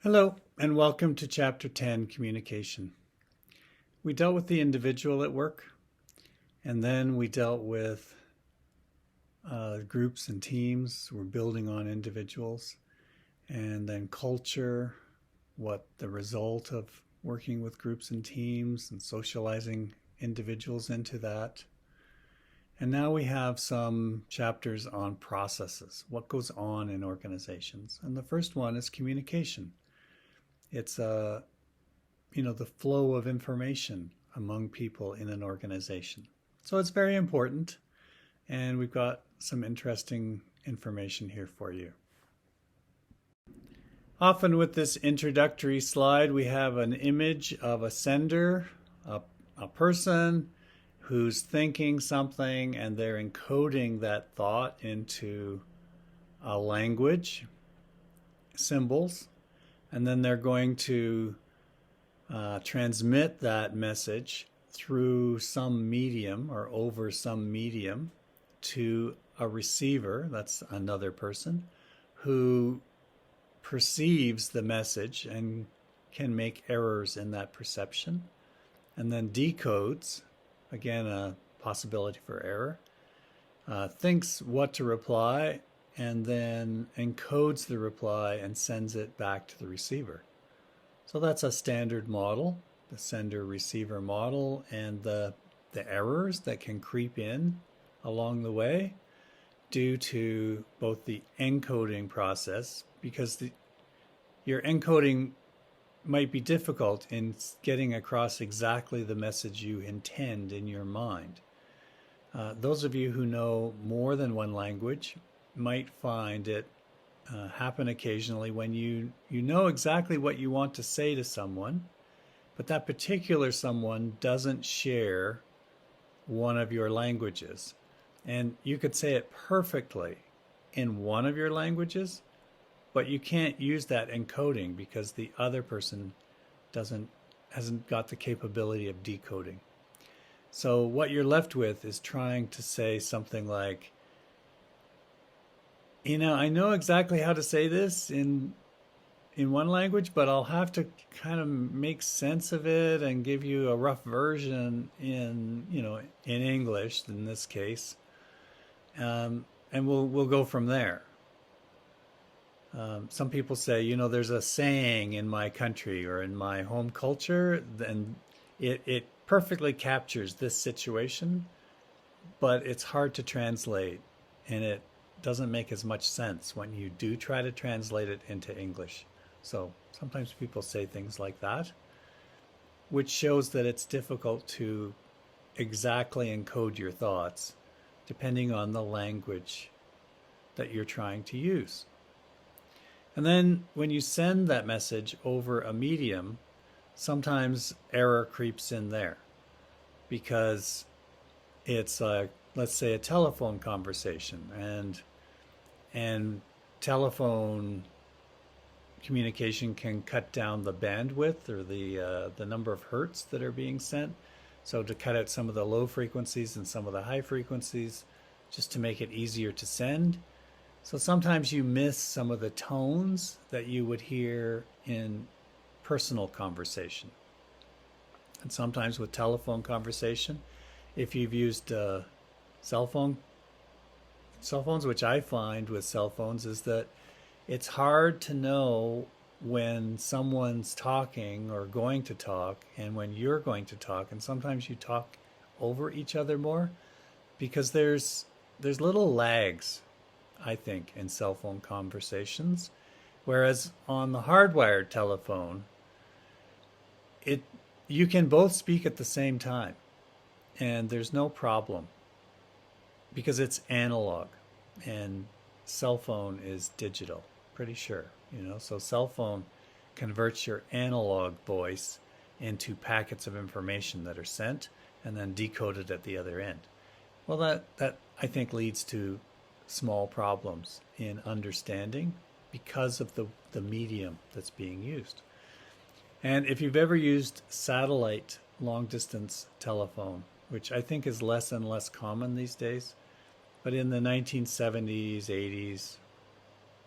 Hello, and welcome to Chapter 10, Communication. We dealt with the individual at work, and then we dealt with groups and teams. We're building on individuals, and then culture, what the result of working with groups and teams and socializing individuals into that. And now we have some chapters on processes, what goes on in organizations. And the first one is communication. It's the flow of information among people in an organization. So it's very important, and we've got some interesting information here for you. Often with this introductory slide, we have an image of a sender, a person who's thinking something, and they're encoding that thought into a language, symbols, and then they're going to transmit that message through some medium or over some medium to a receiver, that's another person, who perceives the message and can make errors in that perception, and then decodes, again, a possibility for error, thinks what to reply, and then encodes the reply and sends it back to the receiver. So that's a standard model, the sender-receiver model, and the errors that can creep in along the way due to both the encoding process, because your encoding might be difficult in getting across exactly the message you intend in your mind. Those of you who know more than one language might find it happen occasionally when you know exactly what you want to say to someone, but that particular someone doesn't share one of your languages. And you could say it perfectly in one of your languages, but you can't use that encoding because the other person hasn't got the capability of decoding. So what you're left with is trying to say something like, I know exactly how to say this in one language, but I'll have to kind of make sense of it and give you a rough version in English in this case, and we'll go from there. Some people say, there's a saying in my country or in my home culture, and it perfectly captures this situation, but it's hard to translate, and it doesn't make as much sense when you do try to translate it into English. So sometimes people say things like that, which shows that it's difficult to exactly encode your thoughts depending on the language that you're trying to use. And then when you send that message over a medium, sometimes error creeps in there because it's let's say a telephone conversation, and telephone communication can cut down the bandwidth or the number of hertz that are being sent. So to cut out some of the low frequencies and some of the high frequencies, just to make it easier to send. So sometimes you miss some of the tones that you would hear in personal conversation. And sometimes with telephone conversation, if you've used cell phones, which I find with cell phones, is that it's hard to know when someone's talking or going to talk and when you're going to talk. And sometimes you talk over each other more because there's little lags, I think, in cell phone conversations. Whereas on the hardwired telephone, you can both speak at the same time and there's no problem because it's analog and cell phone is digital, pretty sure, so cell phone converts your analog voice into packets of information that are sent and then decoded at the other end. Well, that I think leads to small problems in understanding because of the medium that's being used. And if you've ever used satellite long distance telephone, which I think is less and less common these days, but in the 1970s, 80s,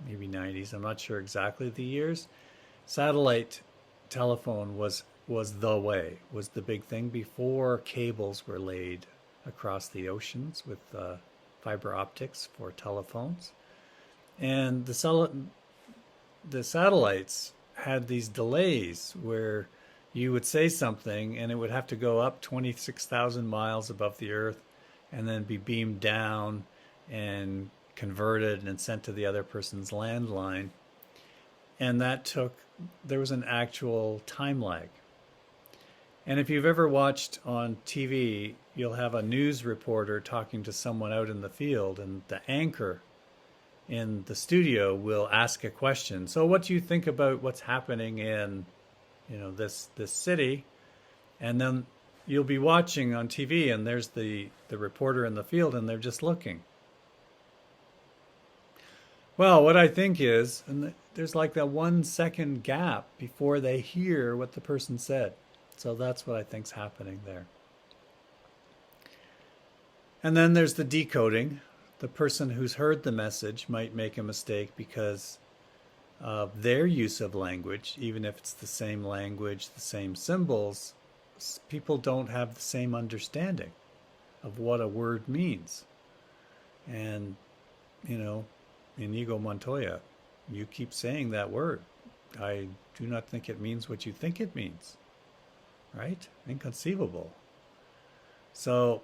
maybe 90s, I'm not sure exactly the years, Satellite telephone was the way, was the big thing before cables were laid across the oceans with fiber optics for telephones. And the satellites had these delays where you would say something and it would have to go up 26,000 miles above the Earth and then be beamed down and converted and sent to the other person's landline. And there was an actual time lag. And if you've ever watched on TV, you'll have a news reporter talking to someone out in the field, and the anchor in the studio will ask a question. So what do you think about what's happening in, this city? And then you'll be watching on TV and there's the reporter in the field and they're just looking. Well, what I think is, and there's like that 1 second gap before they hear what the person said. So that's what I think's happening there. And then there's the decoding. The person who's heard the message might make a mistake because of their use of language, even if it's the same language, the same symbols. People don't have the same understanding of what a word means. And, Inigo Montoya, you keep saying that word. I do not think it means what you think it means. Right? Inconceivable. So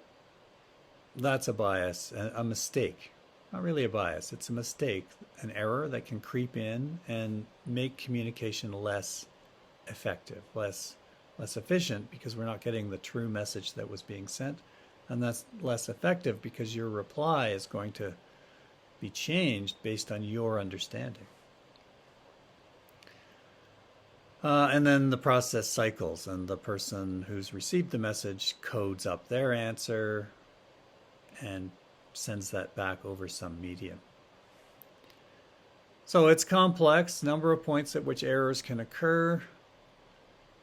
that's a bias, a mistake. Not really a bias, it's a mistake, an error that can creep in and make communication less effective, less efficient, because we're not getting the true message that was being sent. And that's less effective because your reply is going to be changed based on your understanding. And then the process cycles, and the person who's received the message codes up their answer and sends that back over some medium. So it's complex, number of points at which errors can occur.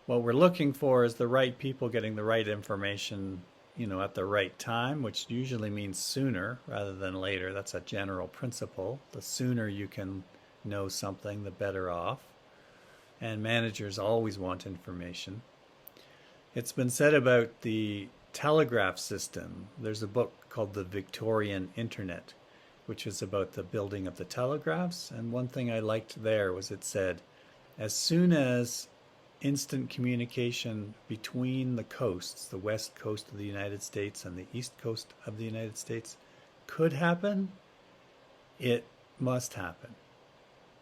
What we're looking for is the right people getting the right information, at the right time, which usually means sooner rather than later. That's a general principle. The sooner you can know something, the better off. And managers always want information. It's been said about the telegraph system. There's a book called The Victorian Internet, which is about the building of the telegraphs. And one thing I liked there was it said, as soon as instant communication between the coasts, the west coast of the United States and the east coast of the United States, could happen, it must happen.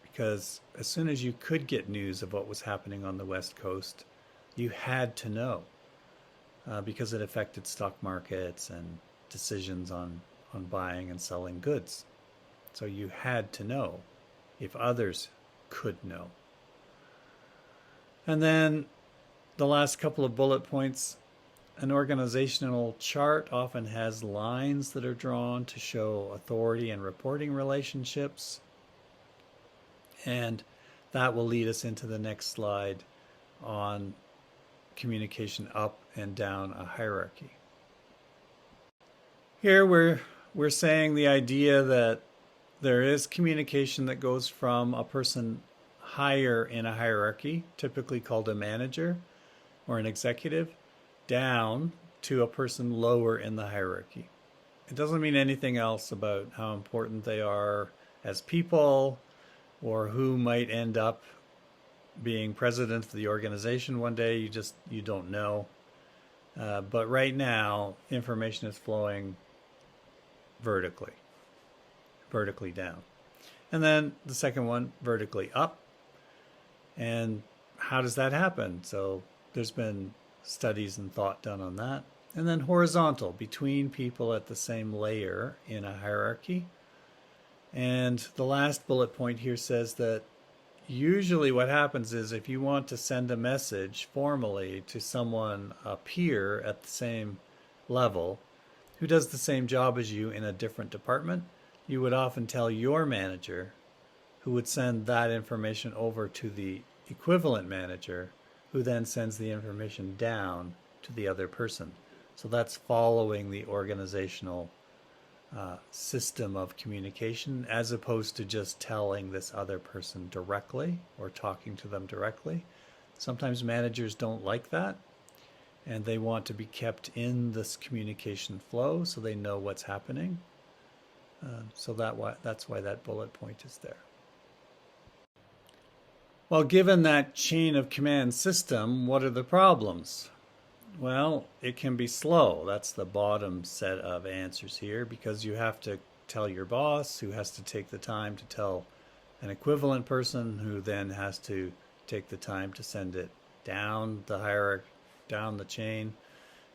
Because as soon as you could get news of what was happening on the West Coast, you had to know, because it affected stock markets and decisions on buying and selling goods. So you had to know if others could know. And then the last couple of bullet points, an organizational chart often has lines that are drawn to show authority and reporting relationships. And that will lead us into the next slide on communication up and down a hierarchy. Here we're saying the idea that there is communication that goes from a person higher in a hierarchy, typically called a manager or an executive, down to a person lower in the hierarchy. It doesn't mean anything else about how important they are as people, or who might end up being president of the organization one day. You don't know. But right now, information is flowing vertically down. And then the second one, vertically up. And how does that happen? So there's been studies and thought done on that. And then horizontal, between people at the same layer in a hierarchy. And the last bullet point here says that usually what happens is if you want to send a message formally to someone, a peer at the same level, who does the same job as you in a different department, you would often tell your manager, who would send that information over to the equivalent manager, who then sends the information down to the other person. So that's following the organizational system of communication, as opposed to just telling this other person directly or talking to them directly. Sometimes managers don't like that, and they want to be kept in this communication flow so they know what's happening. That's why that bullet point is there. Well, given that chain of command system, what are the problems? Well, it can be slow. That's the bottom set of answers here, because you have to tell your boss, who has to take the time to tell an equivalent person, who then has to take the time to send it down the hierarchy, down the chain.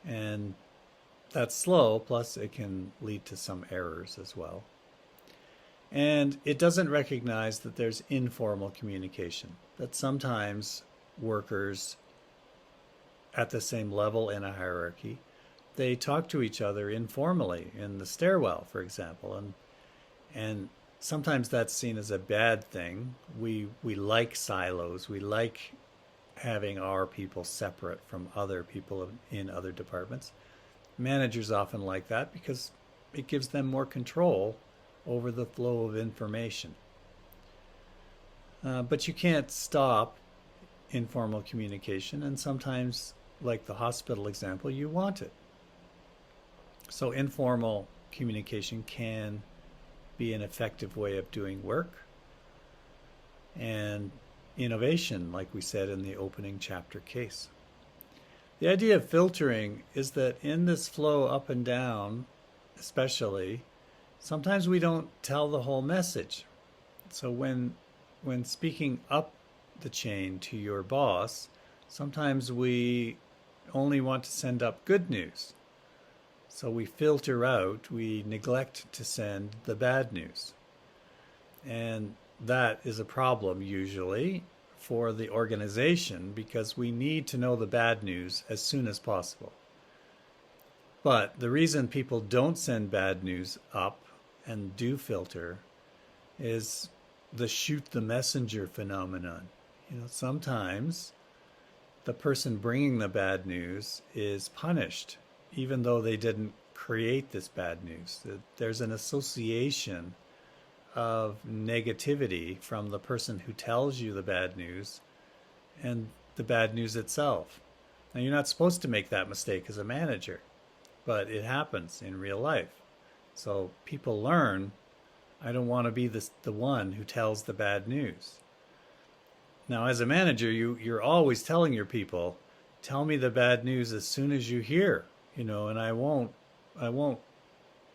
And that's slow, plus it can lead to some errors as well. And it doesn't recognize that there's informal communication, that sometimes workers at the same level in a hierarchy, they talk to each other informally in the stairwell, for example, and sometimes that's seen as a bad thing. We like silos. We like having our people separate from other people in other departments. Managers often like that because it gives them more control over the flow of information. But you can't stop informal communication, and sometimes, like the hospital example, you want it. So informal communication can be an effective way of doing work. And innovation, like we said in the opening chapter case. The idea of filtering is that in this flow up and down, especially, sometimes we don't tell the whole message. So when speaking up the chain to your boss, sometimes we only want to send up good news. So we filter out, we neglect to send the bad news. And that is a problem usually for the organization, because we need to know the bad news as soon as possible. But the reason people don't send bad news up and do filter is the shoot the messenger phenomenon. Sometimes the person bringing the bad news is punished, even though they didn't create this bad news. There's an association of negativity from the person who tells you the bad news and the bad news itself. Now, you're not supposed to make that mistake as a manager, but it happens in real life. So people learn, I don't want to be the one who tells the bad news. Now, as a manager, you're always telling your people, tell me the bad news as soon as you hear, and I won't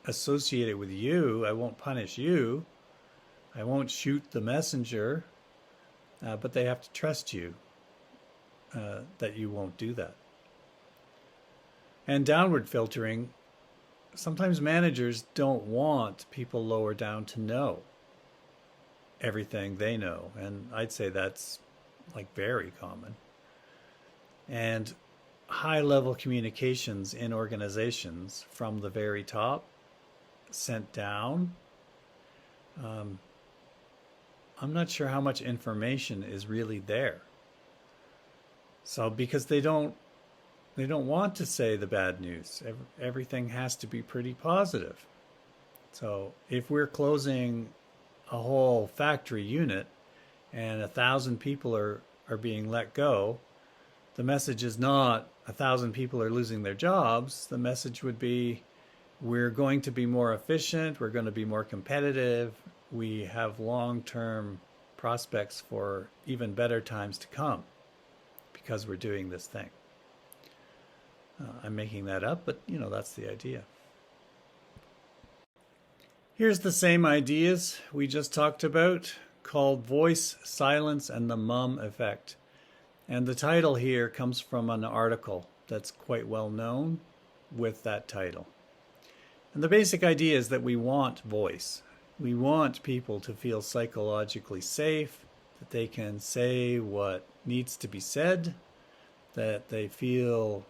associate it with you. I won't punish you. I won't shoot the messenger, but they have to trust you that you won't do that. And downward filtering, sometimes managers don't want people lower down to know everything they know. And I'd say that's like very common. And high-level communications in organizations from the very top sent down, I'm not sure how much information is really there. So because they don't want to say the bad news. Everything has to be pretty positive. So if we're closing a whole factory unit and 1,000 people are being let go, the message is not 1,000 people are losing their jobs. The message would be, we're going to be more efficient, we're going to be more competitive, we have long-term prospects for even better times to come because we're doing this thing. I'm making that up, but that's the idea. Here's the same ideas we just talked about, called voice, silence, and the mum effect. And the title here comes from an article that's quite well known with that title. And the basic idea is that we want voice. We want people to feel psychologically safe, that they can say what needs to be said, that they feel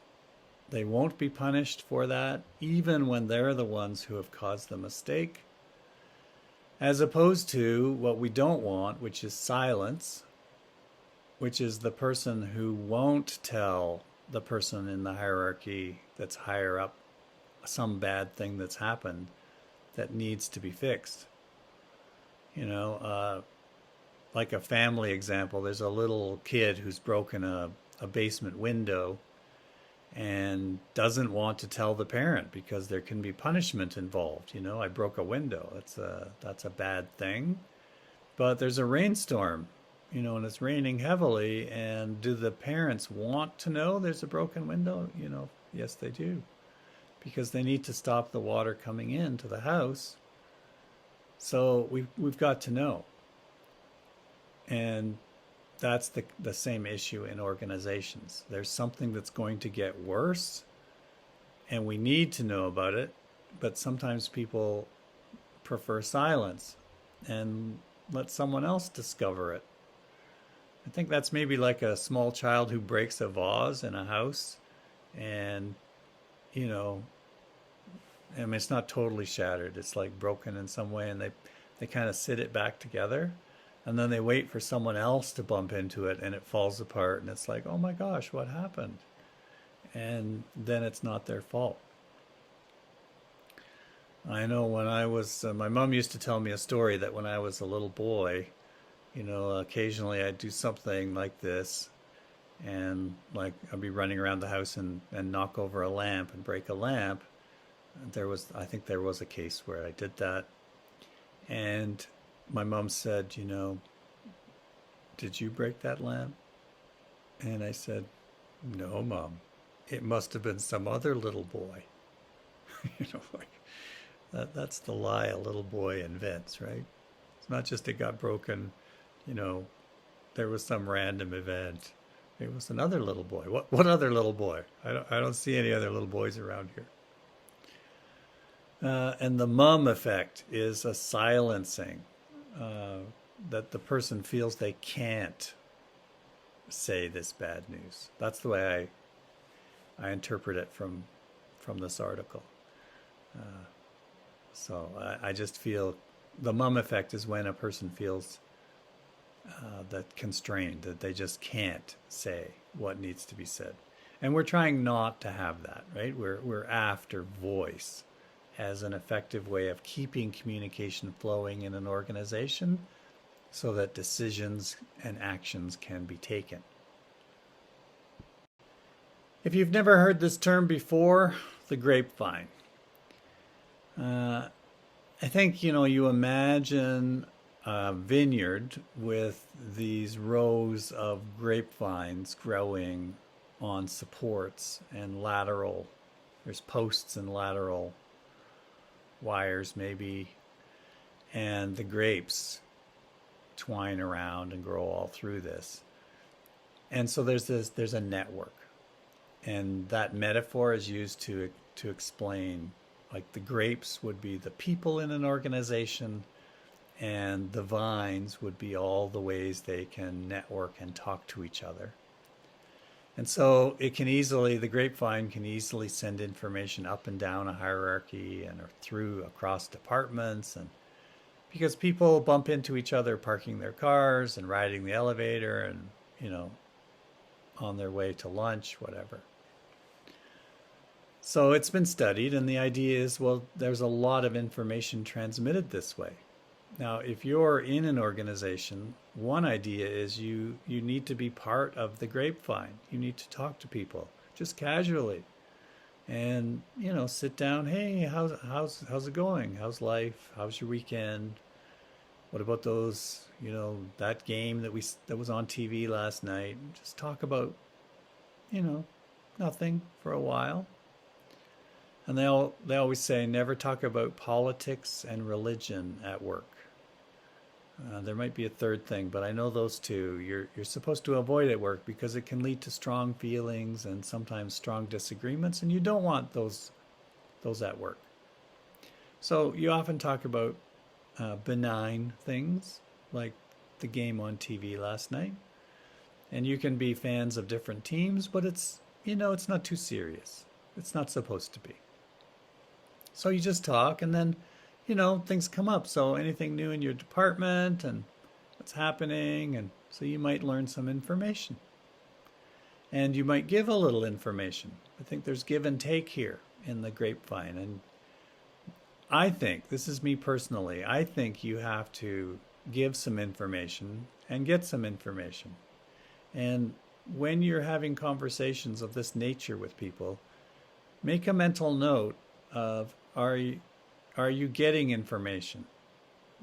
they won't be punished for that, even when they're the ones who have caused the mistake, as opposed to what we don't want, which is silence, which is the person who won't tell the person in the hierarchy that's higher up some bad thing that's happened. that needs to be fixed. You know, like a family example, there's a little kid who's broken a basement window and doesn't want to tell the parent because there can be punishment involved. You know, I broke a window. That's a bad thing. But there's a rainstorm, you know, and it's raining heavily. And do the parents want to know there's a broken window? You know, yes, they do, because they need to stop the water coming into the house. So we've got to know. And that's the same issue in organizations. There's something that's going to get worse, and we need to know about it, but sometimes people prefer silence and let someone else discover it. I think that's maybe like a small child who breaks a vase in a house, and, you know, I mean, it's not totally shattered. It's like broken in some way, and they kind of sit it back together. And then they wait for someone else to bump into it and it falls apart. And it's like, oh my gosh, what happened? And then it's not their fault. I know when I was, my mom used to tell me a story that when I was a little boy, you know, occasionally I'd do something like this. And like I'd be running around the house and knock over a lamp and break a lamp. I think there was a case where I did that. And my mom said, you know, did you break that lamp? And I said, no, Mom. It must have been some other little boy. You know, like that's the lie a little boy invents, right? It's not just it got broken, you know, there was some random event. It was another little boy. What other little boy? I don't see any other little boys around here. And the mum effect is a silencing. That the person feels they can't say this bad news. That's the way I interpret it from this article. So I just feel the mum effect is when a person feels that constrained, that they just can't say what needs to be said. And we're trying not to have that, right? We're after voice as an effective way of keeping communication flowing in an organization so that decisions and actions can be taken. If you've never heard this term before, the grapevine. I think, you know, you imagine a vineyard with these rows of grapevines growing on supports and lateral, there's posts and lateral wires maybe, and the grapes twine around and grow all through this. And so there's a network. And that metaphor is used to explain, like the grapes would be the people in an organization, and the vines would be all the ways they can network and talk to each other. And so the grapevine can easily send information up and down a hierarchy and through across departments, and because people bump into each other parking their cars and riding the elevator and, you know, on their way to lunch, whatever. So it's been studied, and the idea is, well, there's a lot of information transmitted this way. Now, if you're in an organization, one idea is you need to be part of the grapevine. You need to talk to people just casually, and, you know, sit down. Hey, how's it going? How's life? How's your weekend? What about those, you know, that game that was on TV last night? Just talk about, you know, nothing for a while. And they always say never talk about politics and religion at work. There might be a third thing, but I know those two you're supposed to avoid at work because it can lead to strong feelings and sometimes strong disagreements, and you don't want those at work. So you often talk about benign things like the game on TV last night, and you can be fans of different teams, but it's not too serious. It's not supposed to be. So you just talk, and then, you know, things come up. So anything new in your department and what's happening, and so you might learn some information. And you might give a little information. I think there's give and take here in the grapevine. And I think, this is me personally, I think you have to give some information and get some information. And when you're having conversations of this nature with people, make a mental note of are you getting information?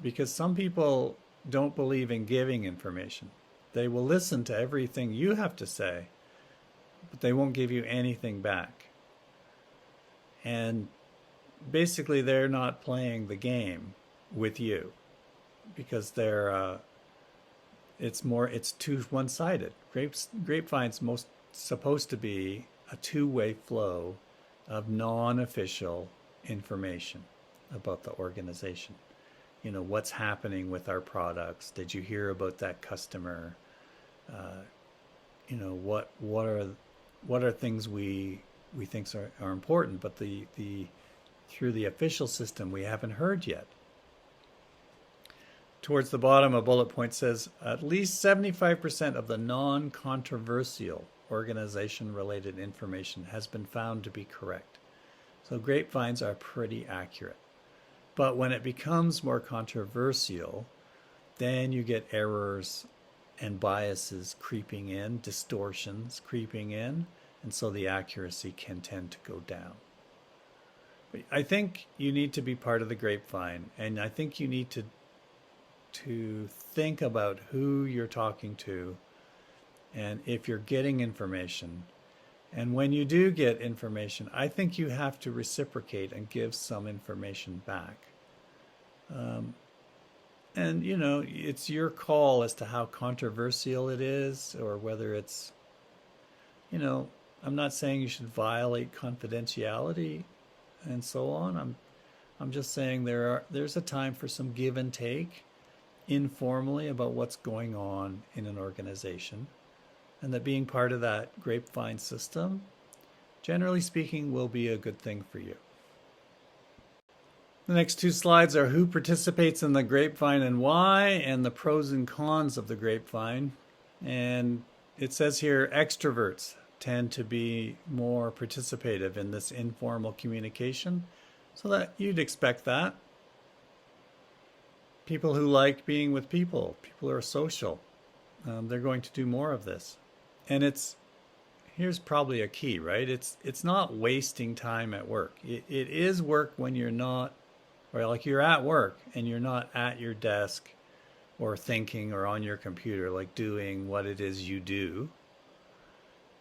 Because some people don't believe in giving information. They will listen to everything you have to say, but they won't give you anything back. And basically, they're not playing the game with you because it's too one-sided. Grapevine's most supposed to be a two-way flow of non-official information about the organization. You know, what's happening with our products? Did you hear about that customer? You know, what are things we think are important, but the through the official system we haven't heard yet. Towards the bottom, a bullet point says at least 75% of the non-controversial organization-related information has been found to be correct. So grapevines are pretty accurate. But when it becomes more controversial, then you get errors and biases creeping in, distortions creeping in, and so the accuracy can tend to go down. But I think you need to be part of the grapevine, and I think you need to think about who you're talking to and if you're getting information. And when you do get information, I think you have to reciprocate and give some information back. And, you know, it's your call as to how controversial it is or whether it's, you know, I'm not saying you should violate confidentiality and so on. I'm just saying there's a time for some give and take informally about what's going on in an organization, and that being part of that grapevine system, generally speaking, will be a good thing for you. The next two slides are who participates in the grapevine and why, and the pros and cons of the grapevine. And it says here extroverts tend to be more participative in this informal communication, so that you'd expect that. People who like being with people who are social, they're going to do more of this. And here's probably a key, right? It's not wasting time at work. It is work when you're not, or like you're at work and you're not at your desk or thinking or on your computer, like doing what it is you do.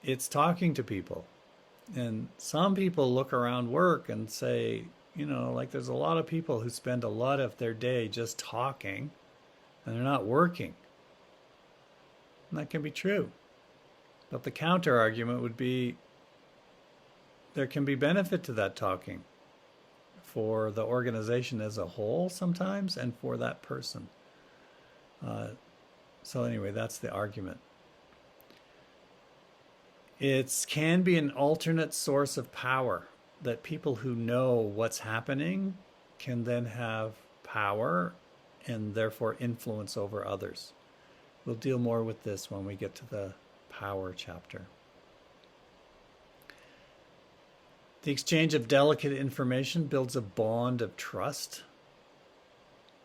It's talking to people. And some people look around work and say, you know, like there's a lot of people who spend a lot of their day just talking and they're not working. And that can be true. But the counter argument would be there can be benefit to that talking for the organization as a whole sometimes and for that person. So anyway, that's the argument. It can be an alternate source of power, that people who know what's happening can then have power and therefore influence over others. We'll deal more with this when we get to the power chapter. The exchange of delicate information builds a bond of trust.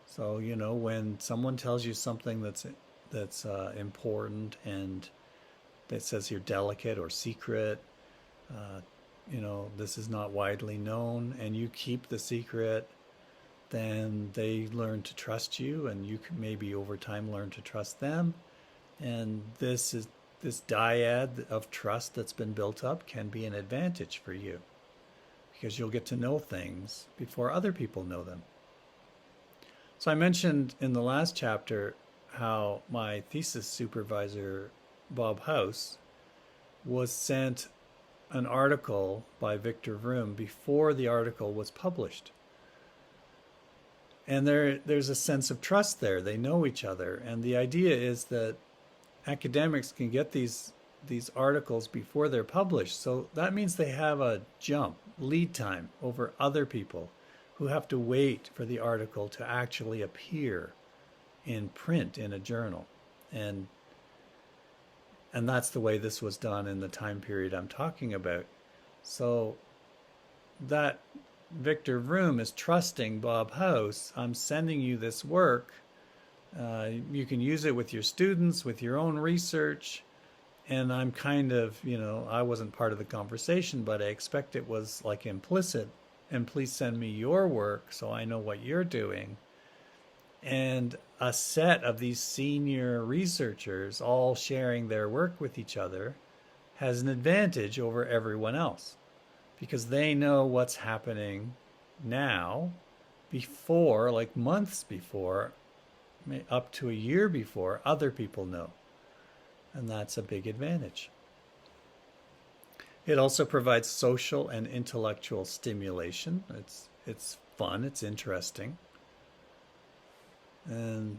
So, you know, when someone tells you something that's important and that says here delicate or secret, you know, this is not widely known, and you keep the secret, then they learn to trust you, and you can maybe over time learn to trust them. And this dyad of trust that's been built up can be an advantage for you, because you'll get to know things before other people know them. So I mentioned in the last chapter how my thesis supervisor, Bob House, was sent an article by Victor Vroom before the article was published. And there's a sense of trust there. They know each other. And the idea is that academics can get these articles before they're published. So that means they have a lead time over other people who have to wait for the article to actually appear in print in a journal. And that's the way this was done in the time period I'm talking about. So that Victor Vroom is trusting Bob House. I'm sending you this work. You can use it with your students, with your own research. And I'm kind of, I wasn't part of the conversation, but I expect it was like implicit. And please send me your work so I know what you're doing. And a set of these senior researchers all sharing their work with each other has an advantage over everyone else because they know what's happening now before, like months before, up to a year before, other people know. And that's a big advantage. It also provides social and intellectual stimulation. It's fun, it's interesting. And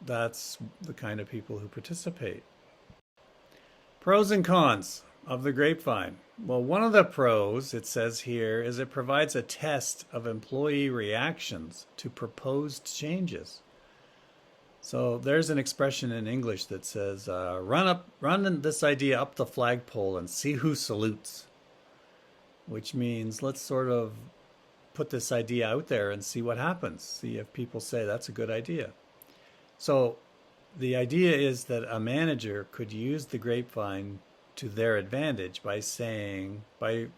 that's the kind of people who participate. Pros and cons of the grapevine. Well, one of the pros, it says here, is it provides a test of employee reactions to proposed changes. So there's an expression in English that says, run this idea up the flagpole and see who salutes. Which means let's sort of put this idea out there and see what happens. See if people say that's a good idea. So the idea is that a manager could use the grapevine to their advantage by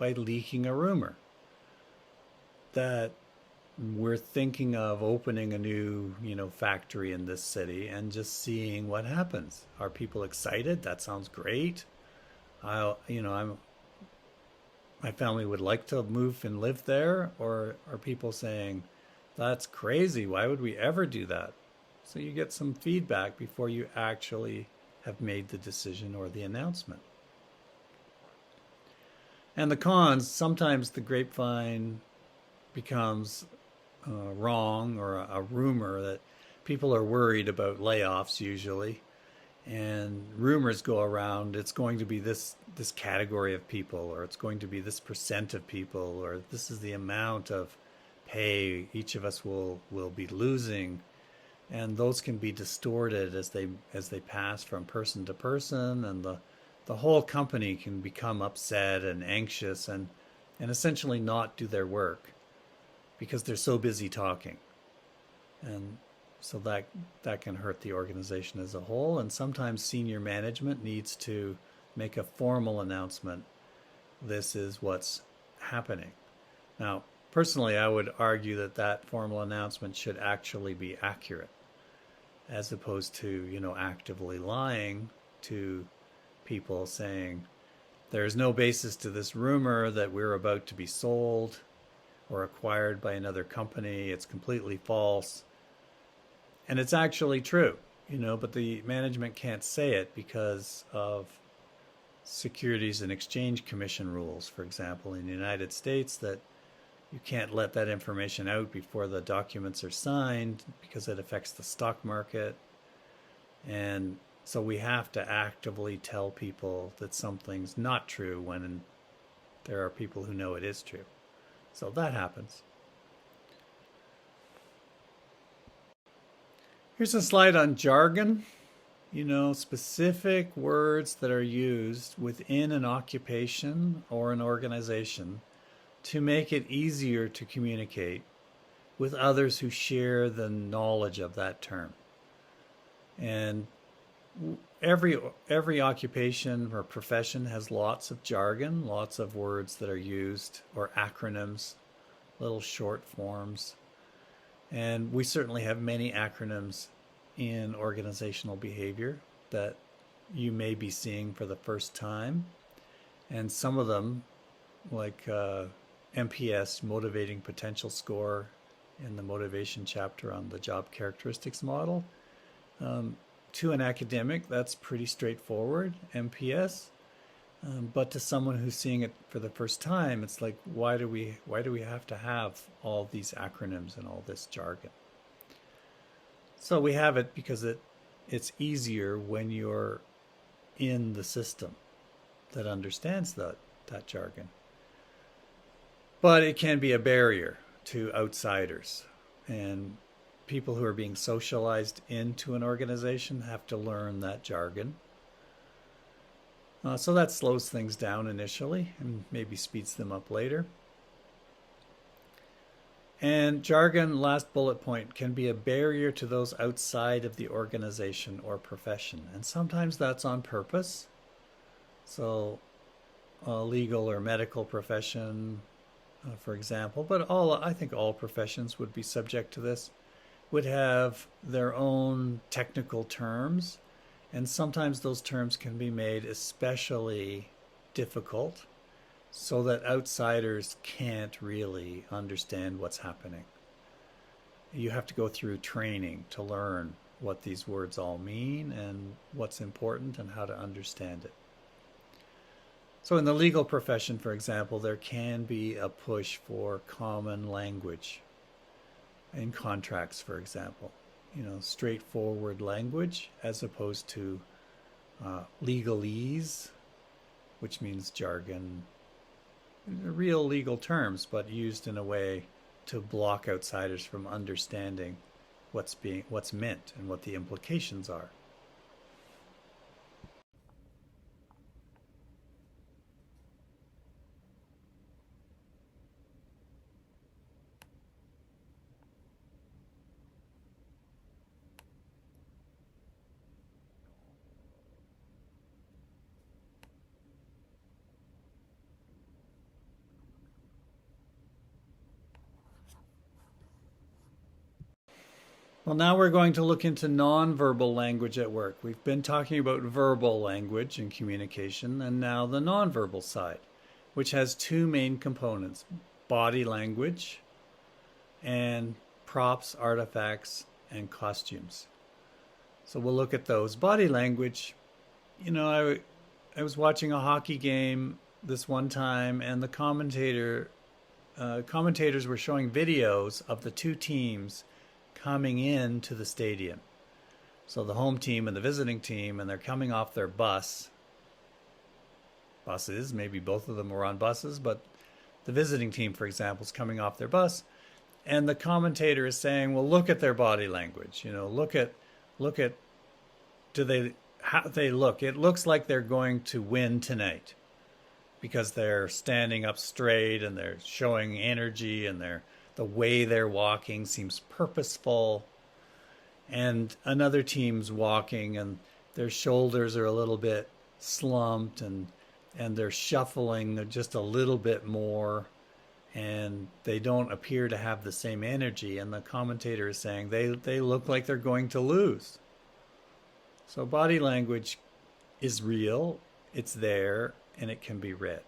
leaking a rumor that we're thinking of opening a new, factory in this city and just seeing what happens. Are people excited? That sounds great. My family would like to move and live there, or are people saying, that's crazy, why would we ever do that? So you get some feedback before you actually have made the decision or the announcement. And the cons, sometimes the grapevine becomes wrong or a rumor that people are worried about layoffs usually. And rumors go around, it's going to be this category of people, or it's going to be this percent of people, or this is the amount of pay each of us will be losing. And those can be distorted as they pass from person to person, and the whole company can become upset and anxious and essentially not do their work because they're so busy talking. And so that can hurt the organization as a whole. And sometimes senior management needs to make a formal announcement. This is what's happening. Now, personally, I would argue that formal announcement should actually be accurate, as opposed to, actively lying to people saying, there's no basis to this rumor that we're about to be sold or acquired by another company. It's completely false. And it's actually true, but the management can't say it because of Securities and Exchange Commission rules, for example, in the United States, that you can't let that information out before the documents are signed because it affects the stock market. And so we have to actively tell people that something's not true when there are people who know it is true. So that happens. Here's a slide on jargon, specific words that are used within an occupation or an organization to make it easier to communicate with others who share the knowledge of that term. And every occupation or profession has lots of jargon, lots of words that are used, or acronyms, little short forms. And we certainly have many acronyms in organizational behavior that you may be seeing for the first time. And some of them, like MPS, Motivating Potential Score, in the motivation chapter on the job characteristics model. To an academic, that's pretty straightforward, MPS. But to someone who's seeing it for the first time, it's like, why do we have to have all these acronyms and all this jargon? So we have it because it's easier when you're in the system that understands that jargon. But it can be a barrier to outsiders, and people who are being socialized into an organization have to learn that jargon. So that slows things down initially and maybe speeds them up later. And jargon, last bullet point, can be a barrier to those outside of the organization or profession. And sometimes that's on purpose. So, a legal or medical profession, for example, but I think all professions would be subject to this, would have their own technical terms. And sometimes those terms can be made especially difficult so that outsiders can't really understand what's happening. You have to go through training to learn what these words all mean and what's important and how to understand it. So in the legal profession, for example, there can be a push for common language in contracts, for example. Straightforward language as opposed to legalese, which means jargon, real legal terms, but used in a way to block outsiders from understanding what's meant and what the implications are. Well, now we're going to look into nonverbal language at work. We've been talking about verbal language and communication, and now the nonverbal side, which has two main components: body language and props, artifacts, and costumes. So we'll look at those. Body language, I was watching a hockey game this one time, and the commentators were showing videos of the two teams coming into the stadium. So the home team and the visiting team, and they're coming off their buses. Maybe both of them were on buses, but the visiting team, for example, is coming off their bus, and the commentator is saying, "Well, look at their body language. Look at how they look. It looks like they're going to win tonight because they're standing up straight and they're showing energy, and the way they're walking seems purposeful." And another team's walking and their shoulders are a little bit slumped, and they're shuffling just a little bit more, and they don't appear to have the same energy. And the commentator is saying they look like they're going to lose. So body language is real, it's there, and it can be read.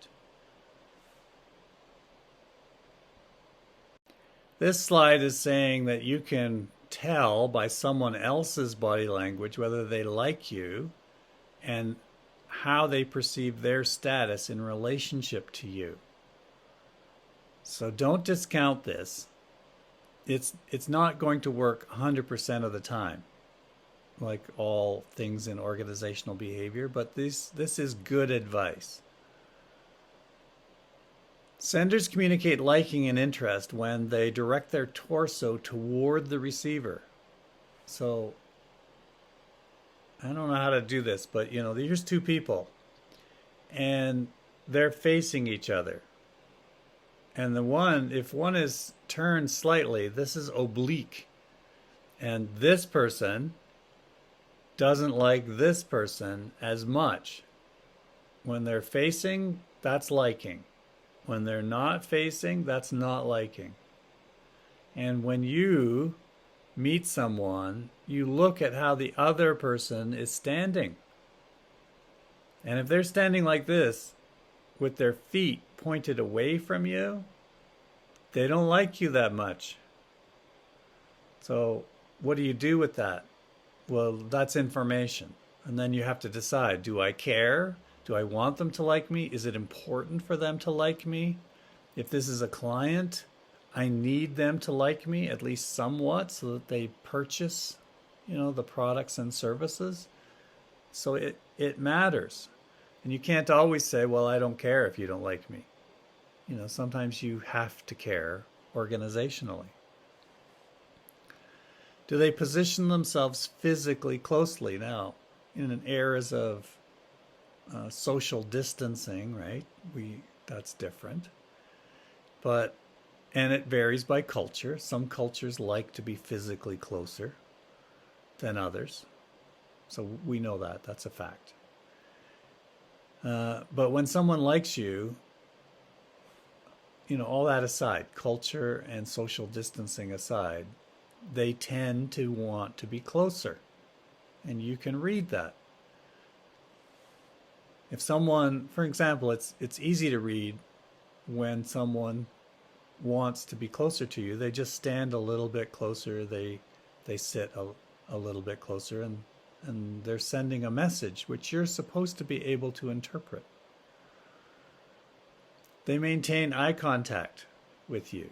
This slide is saying that you can tell by someone else's body language whether they like you and how they perceive their status in relationship to you. So don't discount this. It's not going to work 100% of the time, like all things in organizational behavior, but this is good advice. Senders communicate liking and interest when they direct their torso toward the receiver. So I don't know how to do this, but here's two people and they're facing each other. And if one is turned slightly, this is oblique. And this person doesn't like this person as much. When they're facing, that's liking. When they're not facing, that's not liking. And when you meet someone, you look at how the other person is standing. And if they're standing like this, with their feet pointed away from you, they don't like you that much. So what do you do with that? Well, that's information. And then you have to decide, do I care? Do I want them to like me? Is it important for them to like me? If this is a client, I need them to like me at least somewhat so that they purchase, the products and services. So it matters. And you can't always say, well, I don't care if you don't like me. Sometimes you have to care organizationally. Do they position themselves physically closely now in eras of social distancing, right? That's different. But And it varies by culture. Some cultures like to be physically closer than others. So we know that. That's a fact. But when someone likes you, all that aside, culture and social distancing aside, they tend to want to be closer. And you can read that. If someone, for example, it's easy to read when someone wants to be closer to you. They just stand a little bit closer. They sit a little bit closer, and they're sending a message which you're supposed to be able to interpret. They maintain eye contact with you.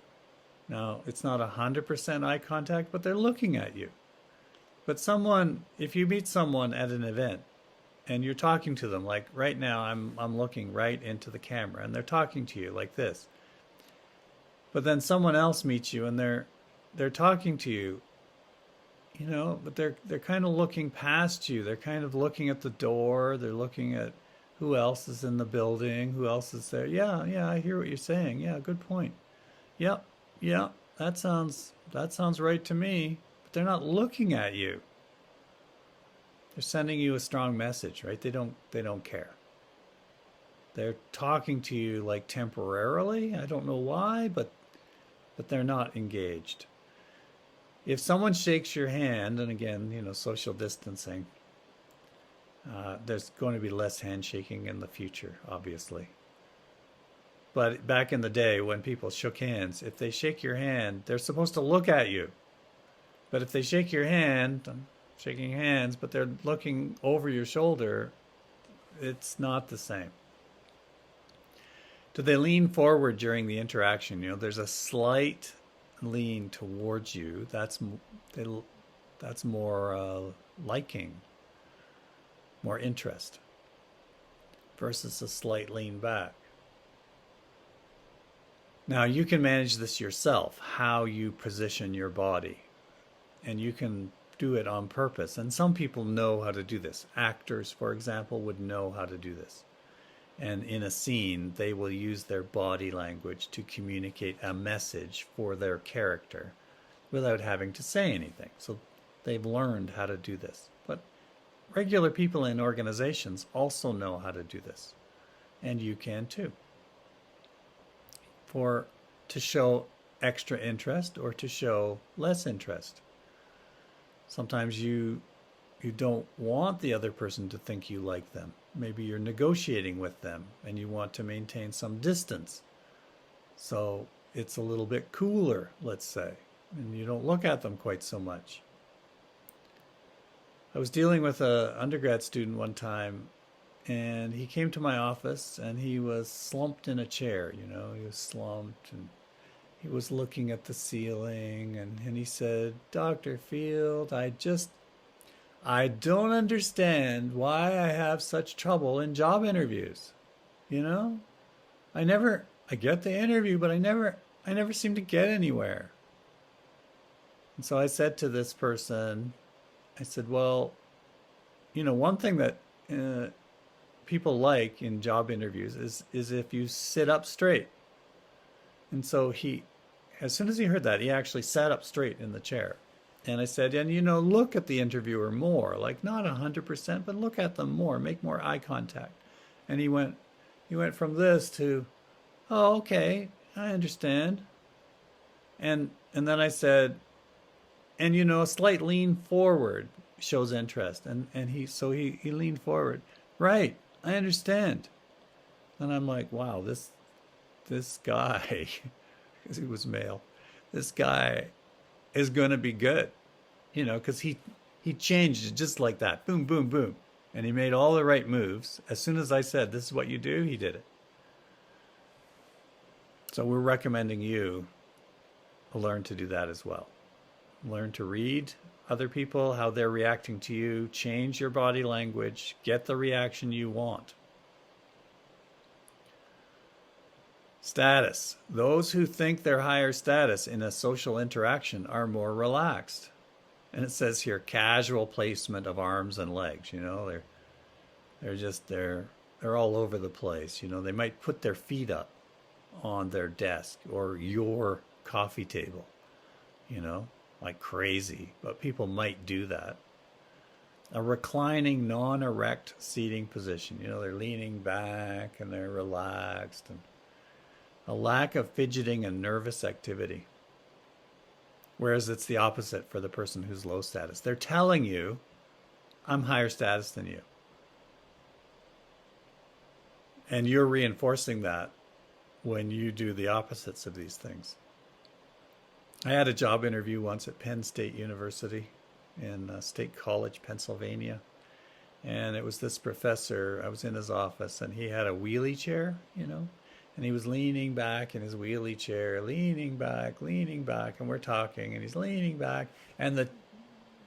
Now, it's not 100% eye contact, but they're looking at you. But if you meet someone at an event and you're talking to them, like right now, I'm looking right into the camera and they're talking to you like this. But then someone else meets you and they're talking to you, but they're kind of looking past you. They're kind of looking at the door. They're looking at who else is in the building, who else is there. Yeah, I hear what you're saying. Yeah, good point. Yep, yeah, that sounds right to me. But they're not looking at you. They're sending you a strong message, right? They don't care. They're talking to you like temporarily. I don't know why, but they're not engaged. If someone shakes your hand, and again, social distancing, there's going to be less handshaking in the future, obviously. But back in the day when people shook hands, if they shake your hand, they're supposed to look at you. But if they shake your hand, shaking hands, but they're looking over your shoulder, it's not the same. Do they lean forward during the interaction? There's a slight lean towards you. That's more liking, more interest, versus a slight lean back. Now, you can manage this yourself, how you position your body. And you can do it on purpose. And some people know how to do this. Actors, for example, would know how to do this. And in a scene, they will use their body language to communicate a message for their character without having to say anything. So they've learned how to do this. But regular people in organizations also know how to do this. And you can too. To show extra interest or to show less interest. Sometimes you don't want the other person to think you like them. Maybe you're negotiating with them and you want to maintain some distance. So it's a little bit cooler, let's say, and you don't look at them quite so much. I was dealing with an undergrad student one time, and he came to my office and he was slumped in a chair, he was slumped and he was looking at the ceiling, and he said, "Dr. Field, I don't understand why I have such trouble in job interviews. I get the interview, but I never seem to get anywhere." And so I said to this person, I said, "Well, one thing that people like in job interviews is if you sit up straight." And so as soon as he heard that, he actually sat up straight in the chair. And I said, and look at the interviewer more, like not 100%, but look at them more, make more eye contact. And he went from this to, "Oh, okay, I understand." And then I said, and a slight lean forward shows interest. And he leaned forward. "Right, I understand." And I'm like, wow, this guy, because he was male, this guy is going to be good, because he changed it just like that. Boom, boom, boom. And he made all the right moves. As soon as I said, "This is what you do," he did it. So we're recommending you learn to do that as well. Learn to read other people, how they're reacting to you, change your body language, get the reaction you want. Status. Those who think they're higher status in a social interaction are more relaxed. And it says here, casual placement of arms and legs. They're all over the place. They might put their feet up on their desk or your coffee table, you know, like crazy, but people might do that. A reclining, non-erect seating position, you know, they're leaning back and they're relaxed, and a lack of fidgeting and nervous activity. Whereas it's the opposite for the person who's low status. They're telling you, I'm higher status than you. And you're reinforcing that when you do the opposites of these things. I had a job interview once at Penn State University in State College, Pennsylvania. And it was this professor, I was in his office, and he had a wheelie chair, you know, and he was leaning back in his wheelie chair, leaning back, and we're talking, and he's leaning back, and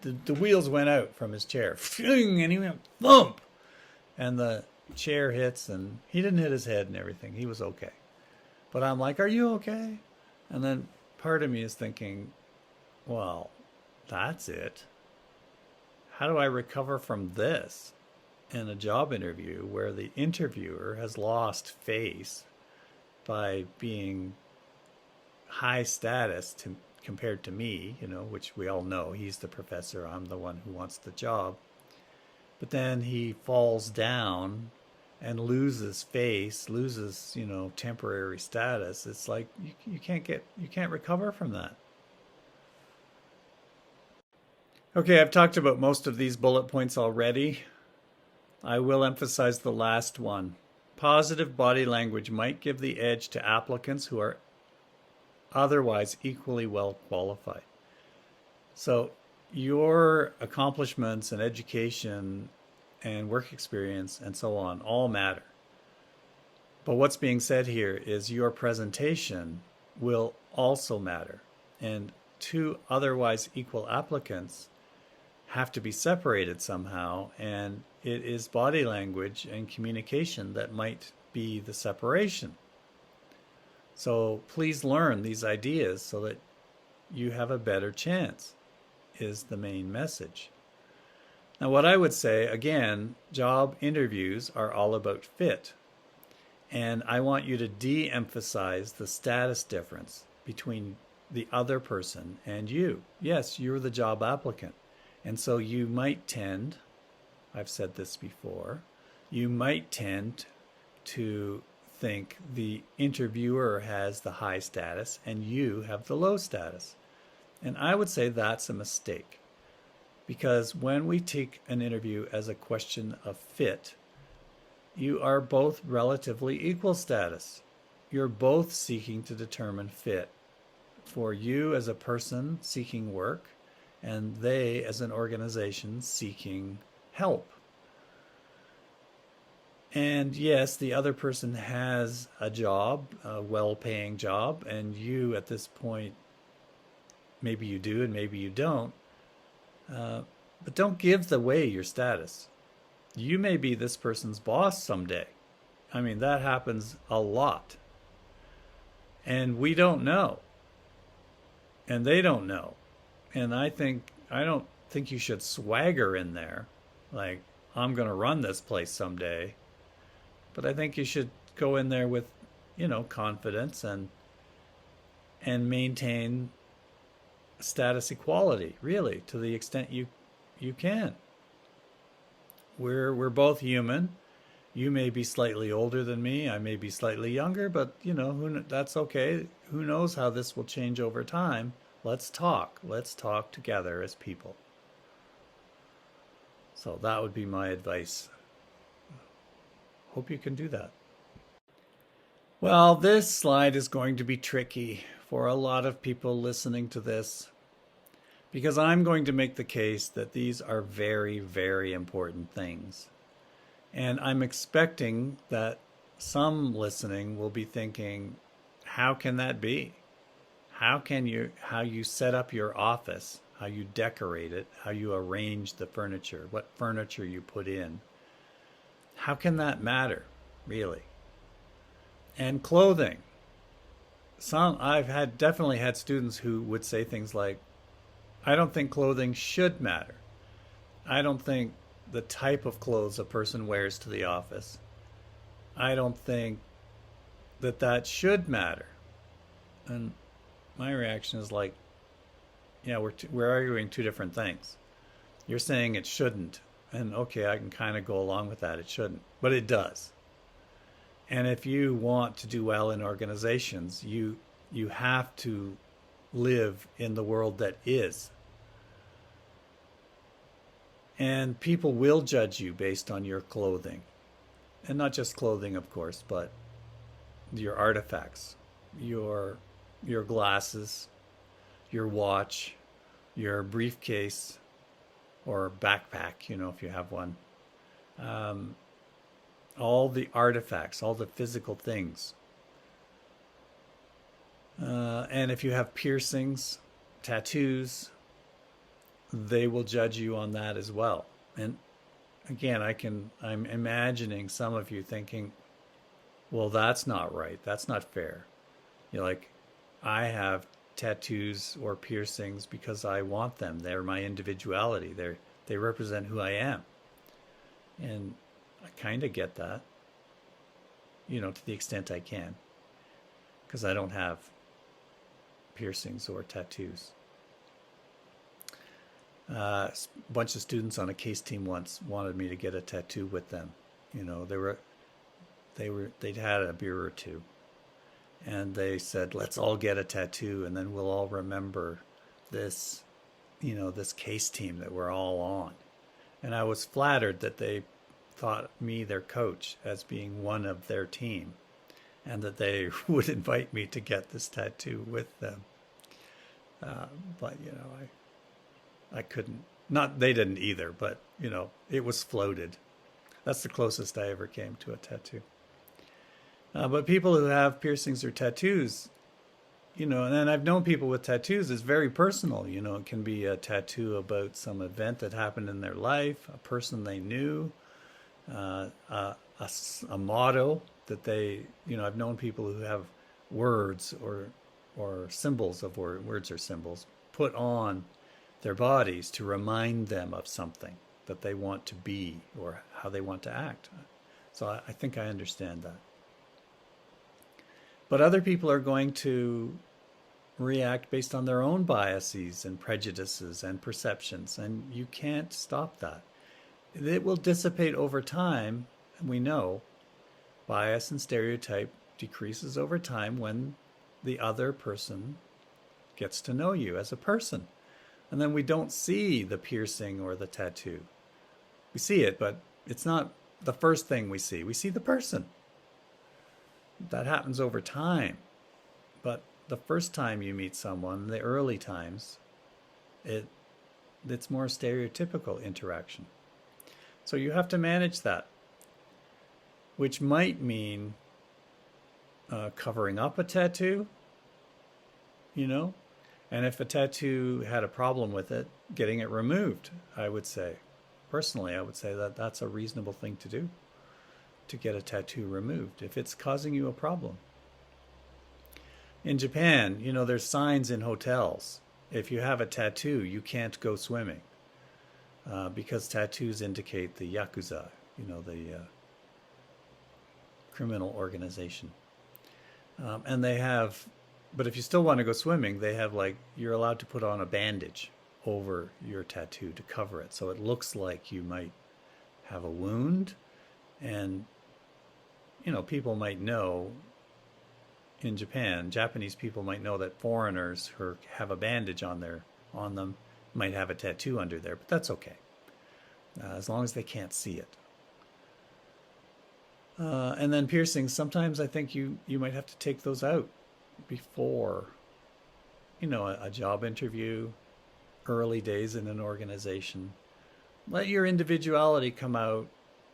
the wheels went out from his chair, and he went thump, and the chair hits, and he didn't hit his head and everything. He was okay. But I'm like, are you okay? And then part of me is thinking, well, that's it. How do I recover from this in a job interview where the interviewer has lost face by being high status compared to me, you know, which we all know he's the professor, I'm the one who wants the job. But then he falls down and loses face, loses, you know, temporary status. It's like you can't recover from that. Okay, I've talked about most of these bullet points already. I will emphasize the last one. Positive body language might give the edge to applicants who are otherwise equally well qualified. So your accomplishments and education and work experience and so on all matter. But what's being said here is your presentation will also matter. And two otherwise equal applicants have to be separated somehow, and it is body language and communication that might be the separation. So please learn these ideas so that you have a better chance, is the main message. Now, what I would say, again, job interviews are all about fit. And I want you to de-emphasize the status difference between the other person and you. Yes, you're the job applicant. And so you might tend, I've said this before, you might tend to think the interviewer has the high status and you have the low status. And I would say that's a mistake. Because when we take an interview as a question of fit, you are both relatively equal status. You're both seeking to determine fit for you as a person seeking work, and they as an organization seeking help. And yes, the other person has a job, a well-paying job, and you at this point, maybe you do and maybe you don't, but don't give away your status. You may be this person's boss someday. I mean, that happens a lot. And we don't know. And they don't know. And I don't think you should swagger in there like, I'm going to run this place someday. But I think you should go in there with, you know, confidence and maintain status equality, really, to the extent you can. We're both human. You may be slightly older than me. I may be slightly younger, but, you know, that's okay. Who knows how this will change over time? Let's talk. Let's talk together as people. So that would be my advice. Hope you can do that. Well, this slide is going to be tricky for a lot of people listening to this, because I'm going to make the case that these are very, very important things. And I'm expecting that some listening will be thinking, how can that be? How you set up your office, how you decorate it, how you arrange the furniture, what furniture you put in. How can that matter, really? And clothing. I've definitely had students who would say things like, I don't think clothing should matter. I don't think the type of clothes a person wears to the office. I don't think that should matter. And my reaction is like, yeah, we're arguing two different things. You're saying it shouldn't, and okay, I can kind of go along with that. It shouldn't, but it does. And if you want to do well in organizations, you have to live in the world that is. And people will judge you based on your clothing. And not just clothing, of course, but your artifacts, your your glasses, your watch, your briefcase or backpack, if you have one. Um, all the artifacts, all the physical things. And if you have piercings, tattoos, they will judge you on that as well. And again, I'm imagining some of you thinking, well, that's not right. That's not fair. You're like, I have tattoos or piercings because I want them. They're my individuality. They represent who I am. And I kind of get that, to the extent I can, because I don't have piercings or tattoos. A bunch of students on a case team once wanted me to get a tattoo with them. They'd had a beer or two, and they said, "Let's all get a tattoo, and then we'll all remember this, this case team that we're all on." And I was flattered that they thought me their coach as being one of their team, and that they would invite me to get this tattoo with them. But I couldn't. Not they didn't either, but it was floated. That's the closest I ever came to a tattoo. But people who have piercings or tattoos, and then I've known people with tattoos. It's very personal. It can be a tattoo about some event that happened in their life, a person they knew, a motto that they. I've known people who have words or symbols of words or symbols put on their bodies to remind them of something that they want to be or how they want to act. So I think I understand that. But other people are going to react based on their own biases and prejudices and perceptions, and you can't stop that. It will dissipate over time, and we know bias and stereotype decreases over time when the other person gets to know you as a person. And then we don't see the piercing or the tattoo. We see it, but it's not the first thing we see. We see the person. That happens over time. But the first time you meet someone, the early times, it's more stereotypical interaction. So you have to manage that, which might mean covering up a tattoo, and if a tattoo had a problem with it, getting it removed, I would say. Personally, I would say that that's a reasonable thing to do, to get a tattoo removed if it's causing you a problem. In Japan, there's signs in hotels. If you have a tattoo, you can't go swimming because tattoos indicate the Yakuza, the criminal organization. And they have, but if you still want to go swimming, they have you're allowed to put on a bandage over your tattoo to cover it. So it looks like you might have a wound. And, people might know in Japan, Japanese people might know that foreigners who have a bandage on them might have a tattoo under there, but that's okay. As long as they can't see it. And then piercings, sometimes I think you might have to take those out before, a job interview, early days in an organization. Let your individuality come out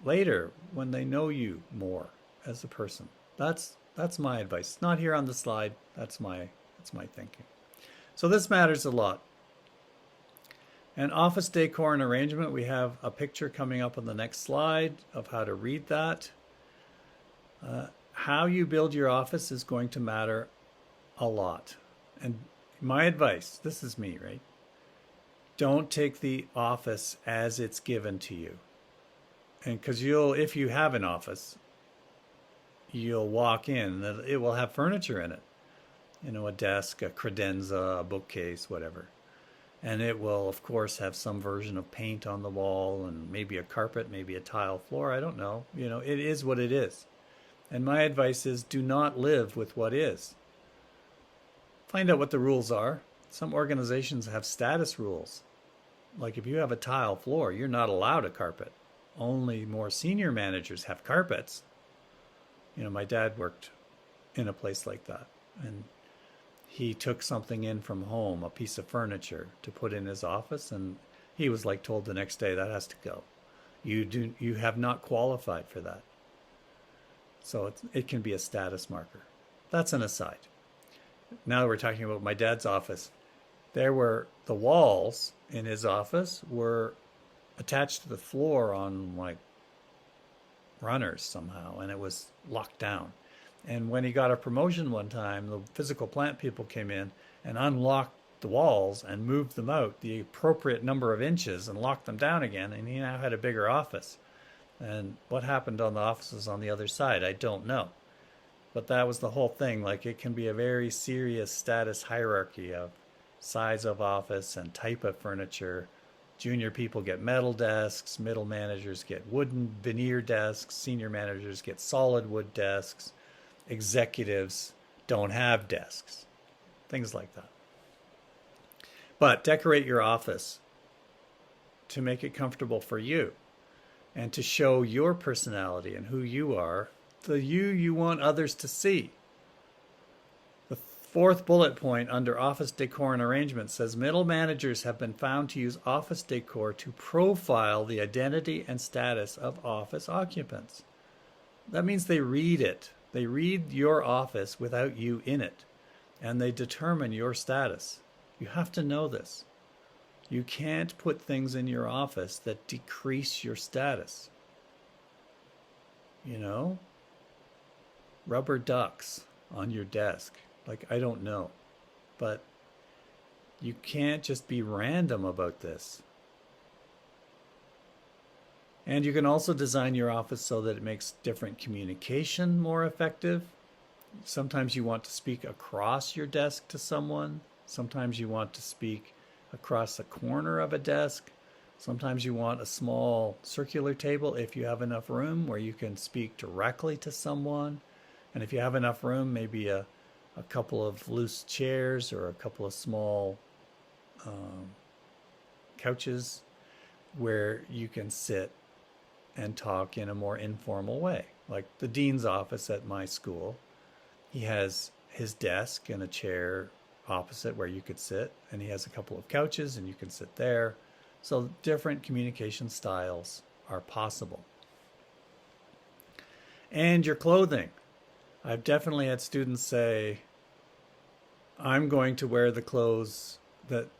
later when they know you more as a person. That's my advice. It's not here on the slide. That's my thinking. So this matters a lot. And office decor and arrangement, we have a picture coming up on the next slide of how to read that. How you build your office is going to matter a lot. And my advice, this is me, right? Don't take the office as it's given to you. And because if you have an office, you'll walk in, it will have furniture in it. A desk, a credenza, a bookcase, whatever. And it will, of course, have some version of paint on the wall and maybe a carpet, maybe a tile floor. I don't know. It is what it is. And my advice is do not live with what is. Find out what the rules are. Some organizations have status rules. Like if you have a tile floor, you're not allowed a carpet. Only more senior managers have carpets. My dad worked in a place like that. And he took something in from home, a piece of furniture, to put in his office, and he was like told the next day that has to go. You have not qualified for that. So it can be a status marker. That's an aside. Now we're talking about my dad's office. The walls in his office were attached to the floor on like runners somehow, and it was locked down. And when he got a promotion one time, the physical plant people came in and unlocked the walls and moved them out the appropriate number of inches and locked them down again. And he now had a bigger office. And what happened on the offices on the other side, I don't know. But that was the whole thing. Like it can be a very serious status hierarchy of size of office and type of furniture. Junior people get metal desks, middle managers get wooden veneer desks, senior managers get solid wood desks. Executives don't have desks, things like that. But decorate your office to make it comfortable for you and to show your personality and who you are, the you want others to see. The fourth bullet point under office decor and arrangement says middle managers have been found to use office decor to profile the identity and status of office occupants. That means they read it. They read your office without you in it, and they determine your status. You have to know this. You can't put things in your office that decrease your status. Rubber ducks on your desk. Like, I don't know. But you can't just be random about this. And you can also design your office so that it makes different communication more effective. Sometimes you want to speak across your desk to someone. Sometimes you want to speak across the corner of a desk. Sometimes you want a small circular table if you have enough room where you can speak directly to someone. And if you have enough room, maybe a couple of loose chairs or a couple of small couches where you can sit and talk in a more informal way. Like the dean's office at my school, he has his desk and a chair opposite where you could sit, and he has a couple of couches and you can sit there. So different communication styles are possible. And your clothing. I've definitely had students say, I'm going to wear the clothes that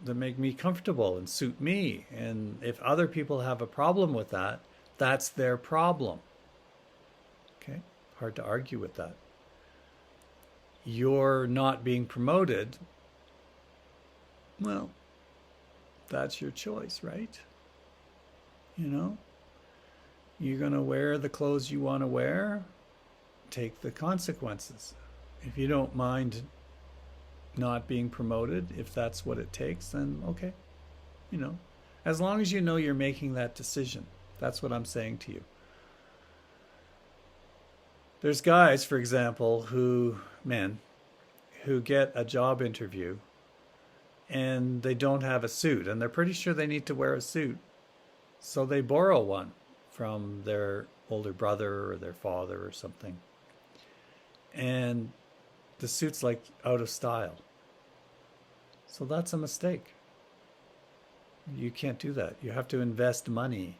make me comfortable and suit me. And if other people have a problem with that, that's their problem. Okay? Hard to argue with that. You're not being promoted. Well, that's your choice, right? You're going to wear the clothes you want to wear. Take the consequences. If you don't mind not being promoted, if that's what it takes, then okay. As long as you know you're making that decision. That's what I'm saying to you. There's guys, for example, men who get a job interview and they don't have a suit, and they're pretty sure they need to wear a suit. So they borrow one from their older brother or their father or something. And the suit's like out of style. So that's a mistake. You can't do that. You have to invest money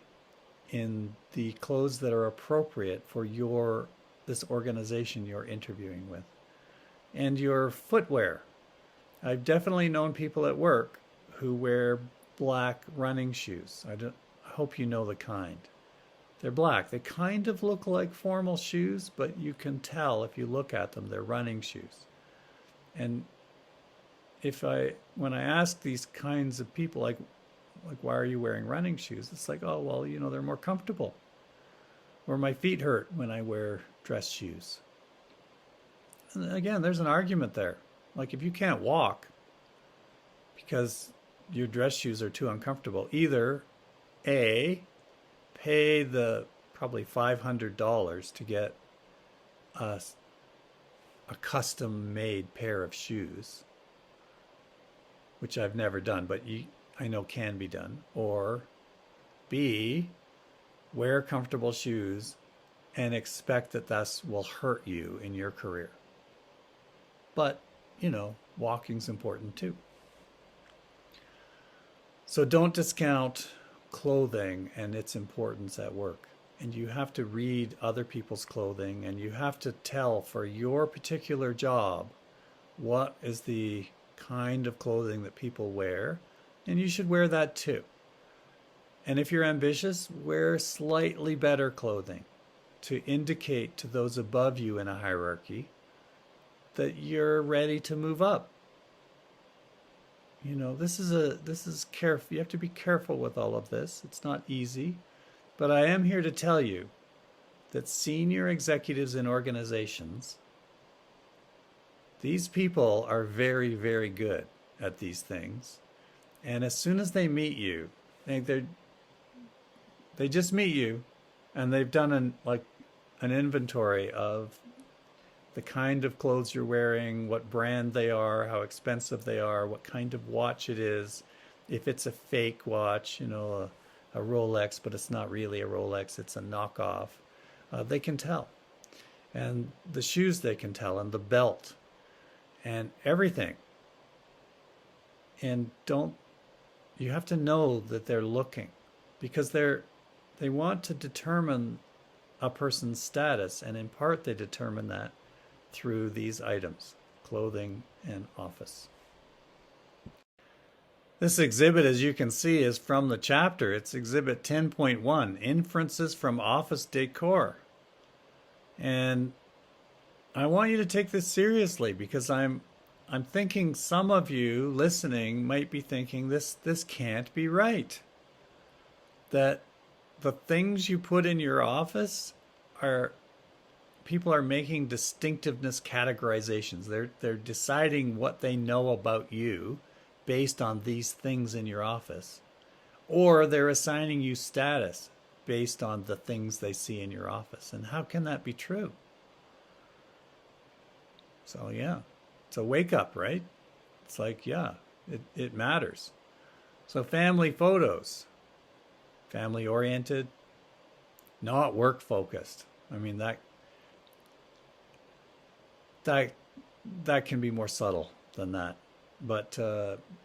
in the clothes that are appropriate for this organization you're interviewing with. And your footwear. I've definitely known people at work who wear black running shoes. I hope you know the kind. They're black. They kind of look like formal shoes, but you can tell if you look at them, they're running shoes. And when I ask these kinds of people, like why are you wearing running shoes? It's like, oh, well, they're more comfortable. or my feet hurt when I wear dress shoes. And again, there's an argument there. Like if you can't walk because your dress shoes are too uncomfortable, either A, pay the probably $500 to get a, a custom made pair of shoes, which I've never done, but I know can be done, or B, wear comfortable shoes and expect that that will hurt you in your career. But, walking's important too. So don't discount clothing and its importance at work. And you have to read other people's clothing, and you have to tell for your particular job what is the kind of clothing that people wear, and you should wear that too. And if you're ambitious, wear slightly better clothing to indicate to those above you in a hierarchy that you're ready to move up. This is careful. You have to be careful with all of this. It's not easy, but I am here to tell you that senior executives in organizations, these people are very, very good at these things. And as soon as they meet you, they just meet you, and they've done an inventory of the kind of clothes you're wearing, what brand they are, how expensive they are, what kind of watch it is. If it's a fake watch, a Rolex, but it's not really a Rolex, it's a knockoff, they can tell. And the shoes they can tell, and the belt, and everything. And you have to know that they're looking, because they want to determine a person's status, and in part they determine that through these items, clothing and office. This exhibit, as you can see, is from the chapter. It's exhibit 10.1, Inferences from Office Decor. And I want you to take this seriously, because I'm thinking some of you listening might be thinking this can't be right. That the things you put in your office people are making distinctiveness categorizations. They're deciding what they know about you based on these things in your office. Or they're assigning you status based on the things they see in your office. And how can that be true? So yeah, it's a wake up, right? It's like, yeah, it matters. So family photos, family oriented, not work focused. I mean, that can be more subtle than that. But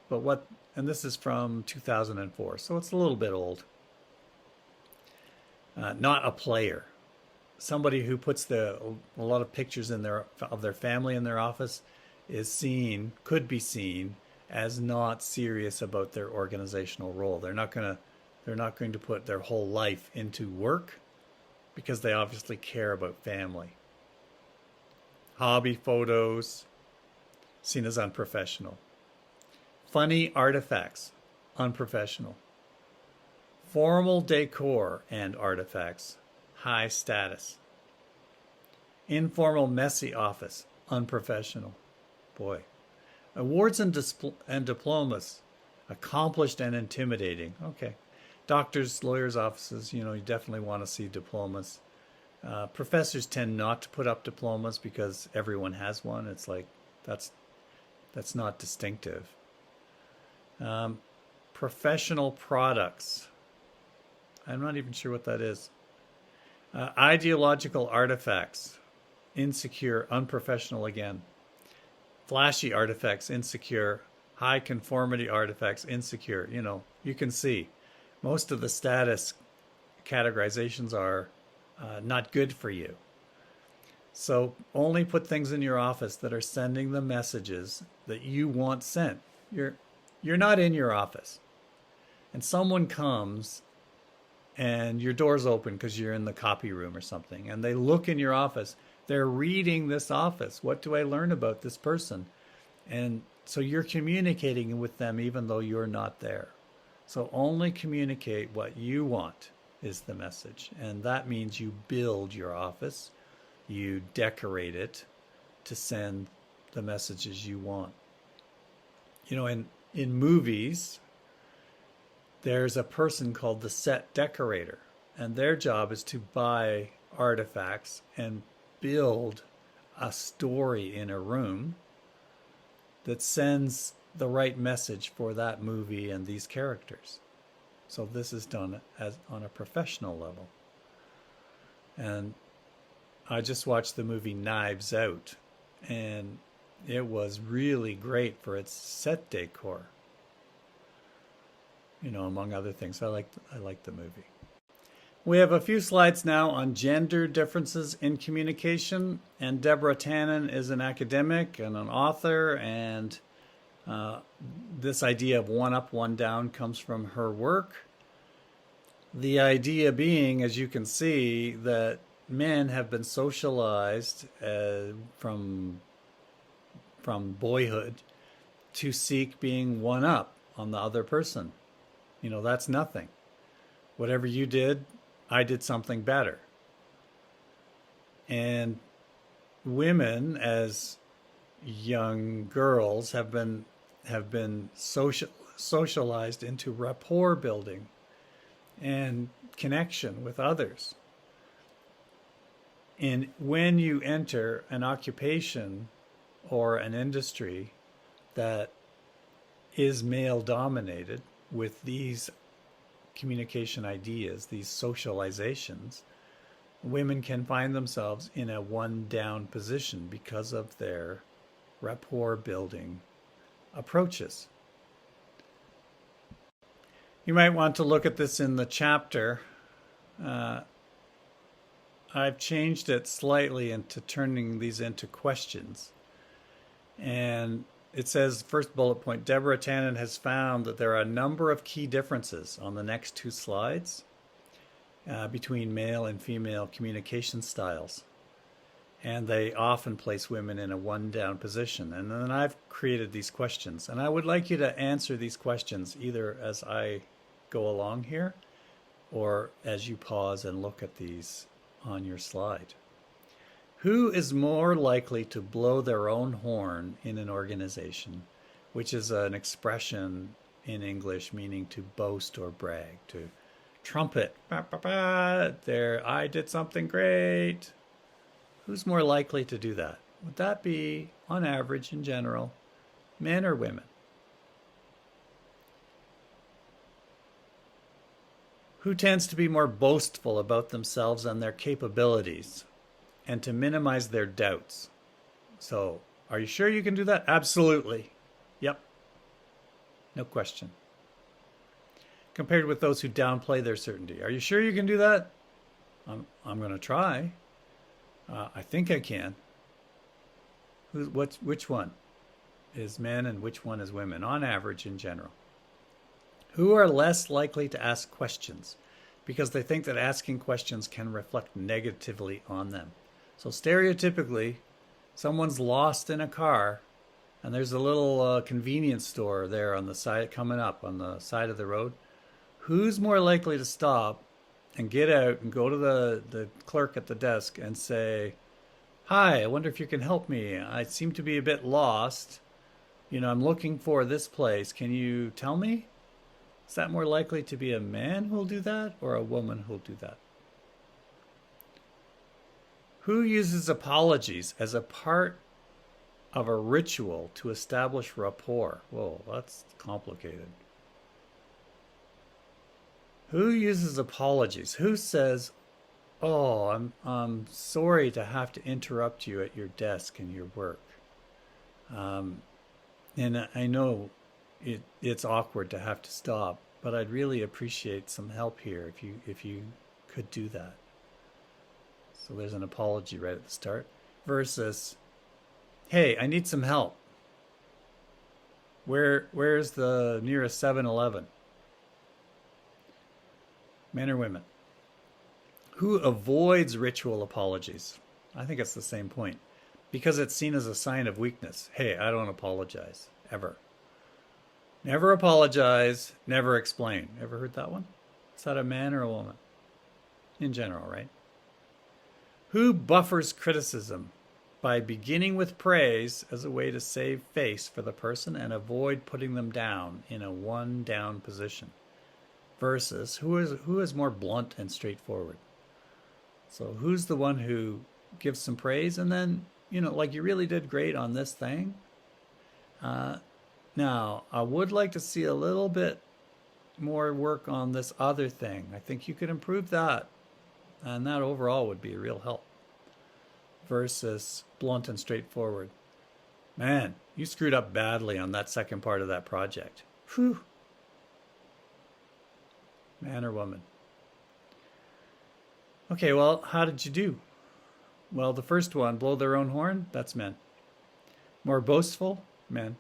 what, and this is from 2004, so it's a little bit old. Not a player. Somebody who puts a lot of pictures of their family in their office could be seen as not serious about their organizational role. They're not going to put their whole life into work, because they obviously care about family. Hobby photos, seen as unprofessional. Funny artifacts, unprofessional. Formal decor and artifacts, high status. Informal, messy office, unprofessional. Boy. Awards and diplomas, accomplished and intimidating. Okay. Doctors, lawyers' offices, you definitely want to see diplomas. Professors tend not to put up diplomas because everyone has one. It's like, that's not distinctive. Professional products. I'm not even sure what that is. Ideological artifacts. Insecure, unprofessional again. Flashy artifacts, insecure. High conformity artifacts, insecure. You can see most of the status categorizations are not good for you. So only put things in your office that are sending the messages that you want sent. You're not in your office, and someone comes and your door's open because you're in the copy room or something, and they look in your office. They're reading this office. What do I learn about this person? And so you're communicating with them even though you're not there. So only communicate what you want is the message. And that means you build your office, you decorate it to send the messages you want. You know, in movies, there's a person called the set decorator, and their job is to buy artifacts and build a story in a room that sends the right message for that movie and these characters. So this is done as on a professional level. And I just watched the movie Knives Out, and it was really great for its set decor. You know, among other things. I liked the movie. We have a few slides now on gender differences in communication, and Deborah Tannen is an academic and an author, and this idea of one up, one down comes from her work. The idea being, as you can see, that men have been socialized from boyhood to seek being one up on the other person. You know, that's nothing. Whatever you did, I did something better. And women, as young girls, have been socialized into rapport building and connection with others. And when you enter an occupation or an industry that is male dominated with these communication ideas, these socializations, women can find themselves in a one down position because of their rapport building approaches. You might want to look at this in the chapter. I've changed it slightly into turning these into questions. And it says, first bullet point, Deborah Tannen has found that there are a number of key differences on the next two slides between male and female communication styles. And they often place women in a one-down position. And then I've created these questions. And I would like you to answer these questions either as I go along here or as you pause and look at these on your slide. Who is more likely to blow their own horn in an organization, which is an expression in English meaning to boast or brag, to trumpet, bah, bah, bah, there, I did something great. Who's more likely to do that? Would that be, on average, in general, men or women? Who tends to be more boastful about themselves and their capabilities and to minimize their doubts? So, are you sure you can do that? Absolutely. Yep. No question. Compared with those who downplay their certainty. Are you sure you can do that? I'm going to try. I think I can. Which one is men and which one is women, on average in general? Who are less likely to ask questions because they think that asking questions can reflect negatively on them? So stereotypically, someone's lost in a car and there's a little convenience store there on the side, coming up on the side of the road. Who's more likely to stop and get out and go to the clerk at the desk and say, hi, I wonder if you can help me. I seem to be a bit lost. You know, I'm looking for this place. Can you tell me? Is that more likely to be a man who'll do that or a woman who'll do that? Who uses apologies as a part of a ritual to establish rapport? Whoa, that's complicated. Who uses apologies? Who says, oh, I'm sorry to have to interrupt you at your desk in your work. And I know it's awkward to have to stop, but I'd really appreciate some help here if you could do that. So there's an apology right at the start versus, hey, I need some help. Where's the nearest 7-Eleven? Men or women? Who avoids ritual apologies? I think it's the same point. Because it's seen as a sign of weakness. Hey, I don't apologize, ever. Never apologize, never explain. Ever heard that one? Is that a man or a woman? in general, right? Who buffers criticism by beginning with praise as a way to save face for the person and avoid putting them down in a one down position, versus who is more blunt and straightforward. So who's the one who gives some praise and then, like, you really did great on this thing. Now, I would like to see a little bit more work on this other thing. I think you could improve that, and that overall would be a real help. Versus blunt and straightforward. Man, you screwed up badly on that second part of that project. Whew. Man or woman? Okay, well, how did you do? Well, the first one, blow their own horn, that's men. More boastful, men.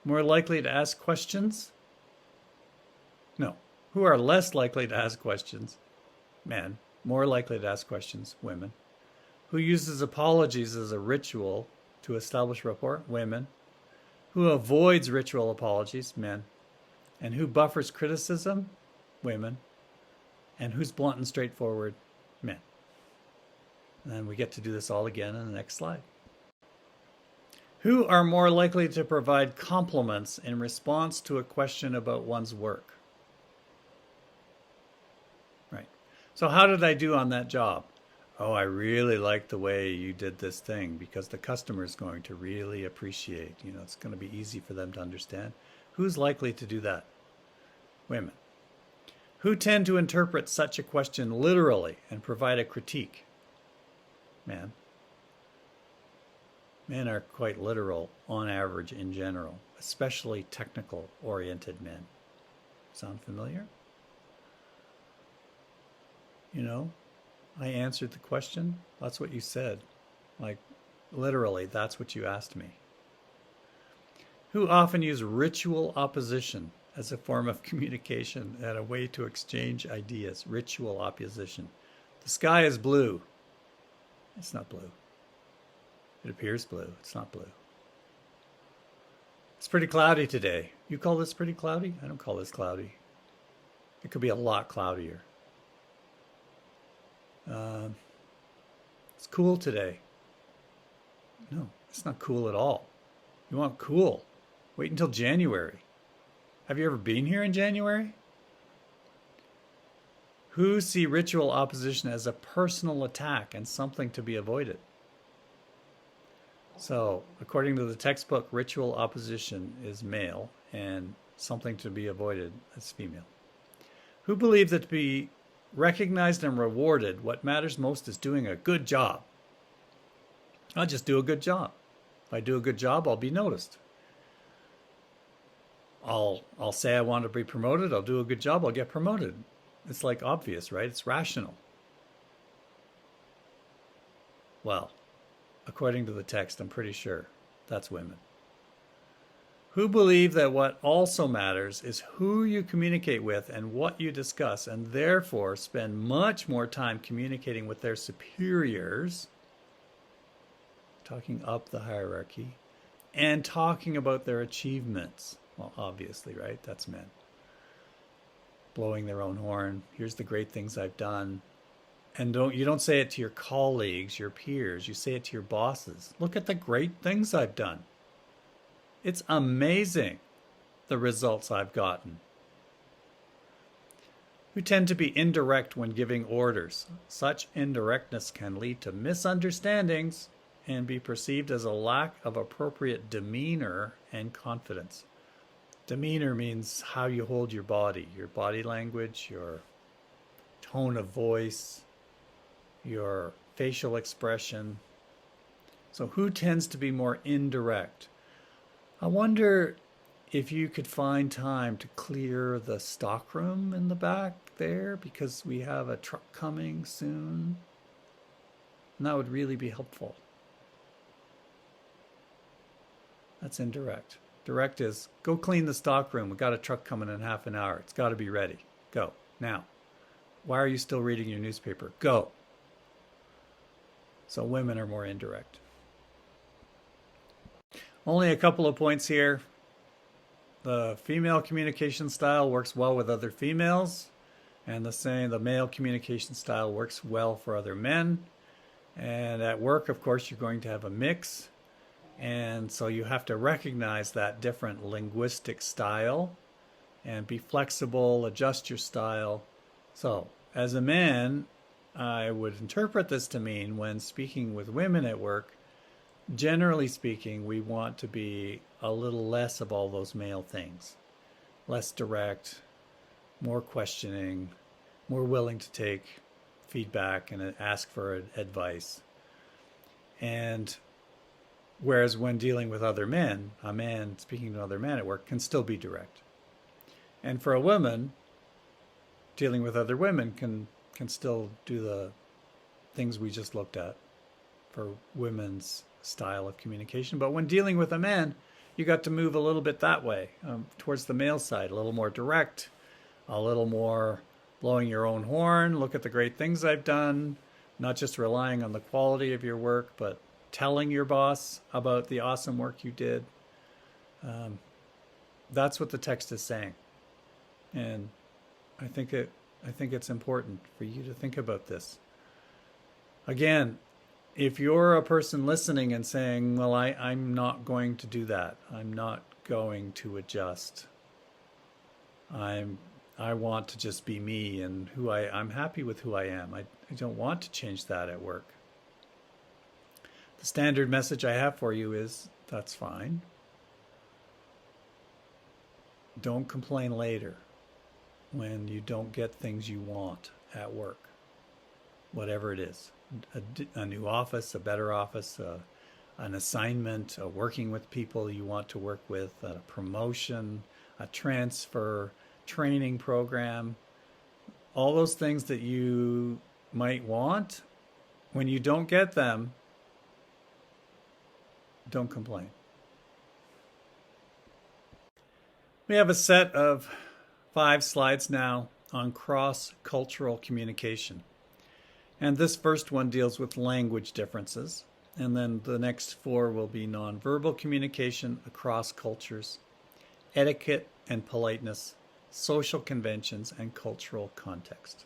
More likely to ask questions? No. Who are less likely to ask questions? Men. More likely to ask questions? Women. Who uses apologies as a ritual to establish rapport? Women. Who avoids ritual apologies? Men. And who buffers criticism? Women. And who's blunt and straightforward? Men. And then we get to do this all again in the next slide. Who are more likely to provide compliments in response to a question about one's work? Right. So how did I do on that job? Oh, I really like the way you did this thing because the customer is going to really appreciate, it's going to be easy for them to understand. Who's likely to do that? Women. Who tend to interpret such a question literally and provide a critique? Men. Men are quite literal on average in general, especially technical-oriented men. Sound familiar? I answered the question. That's what you said. Like, literally, that's what you asked me. Who often use ritual opposition as a form of communication and a way to exchange ideas? Ritual opposition. The sky is blue. It's not blue. It appears blue. It's not blue. It's pretty cloudy today. You call this pretty cloudy? I don't call this cloudy. It could be a lot cloudier. It's cool today. No, it's not cool at all. You want cool? Wait until January. Have you ever been here in January? Who see ritual opposition as a personal attack and something to be avoided? So, according to the textbook, ritual opposition is male and something to be avoided is female. Who believe that to be recognized and rewarded, what matters most is doing a good job? I'll just do a good job. If I do a good job, I'll be noticed. I'll say I want to be promoted. I'll do a good job. I'll get promoted. It's like obvious, right? It's rational. Well, according to the text, I'm pretty sure that's women. Who believe that what also matters is who you communicate with and what you discuss, and therefore spend much more time communicating with their superiors, talking up the hierarchy, and talking about their achievements. Well, obviously, right? That's men. Blowing their own horn. Here's the great things I've done. And you don't say it to your colleagues, your peers. You say it to your bosses. Look at the great things I've done. It's amazing, the results I've gotten. Who tend to be indirect when giving orders. Such indirectness can lead to misunderstandings and be perceived as a lack of appropriate demeanor and confidence. Demeanor means how you hold your body language, your tone of voice, your facial expression. So who tends to be more indirect? I wonder if you could find time to clear the stockroom in the back there because we have a truck coming soon. And that would really be helpful. That's indirect. Direct is, go clean the stockroom. We've got a truck coming in half an hour. It's got to be ready. Go. Now. Why are you still reading your newspaper? Go. So women are more indirect. Only a couple of points here. The female communication style works well with other females. And the male communication style works well for other men. And at work, of course, you're going to have a mix. And so you have to recognize that different linguistic style and be flexible, adjust your style. So, as a man, I would interpret this to mean when speaking with women at work, generally speaking, we want to be a little less of all those male things. Less direct, more questioning, more willing to take feedback and ask for advice. And whereas when dealing with other men, a man speaking to another man at work can still be direct. And for a woman, dealing with other women can still do the things we just looked at for women's style of communication. But when dealing with a man, you got to move a little bit that way, towards the male side, a little more direct, a little more blowing your own horn. Look at the great things I've done, not just relying on the quality of your work, but telling your boss about the awesome work you did. That's what the text is saying. And I think it's important for you to think about this. Again, if you're a person listening and saying, well, I'm not going to do that. I'm not going to adjust. I want to just be me and I'm happy with who I am. I don't want to change that at work. The standard message I have for you is that's fine. Don't complain later when you don't get things you want at work, whatever it is. A new office, a better office, an assignment, working with people you want to work with, a promotion, a transfer, training program, all those things that you might want. When you don't get them, don't complain. We have a set of 5 slides now on cross-cultural communication. And this first one deals with language differences. And then the next 4 will be nonverbal communication across cultures, etiquette and politeness, social conventions, and cultural context.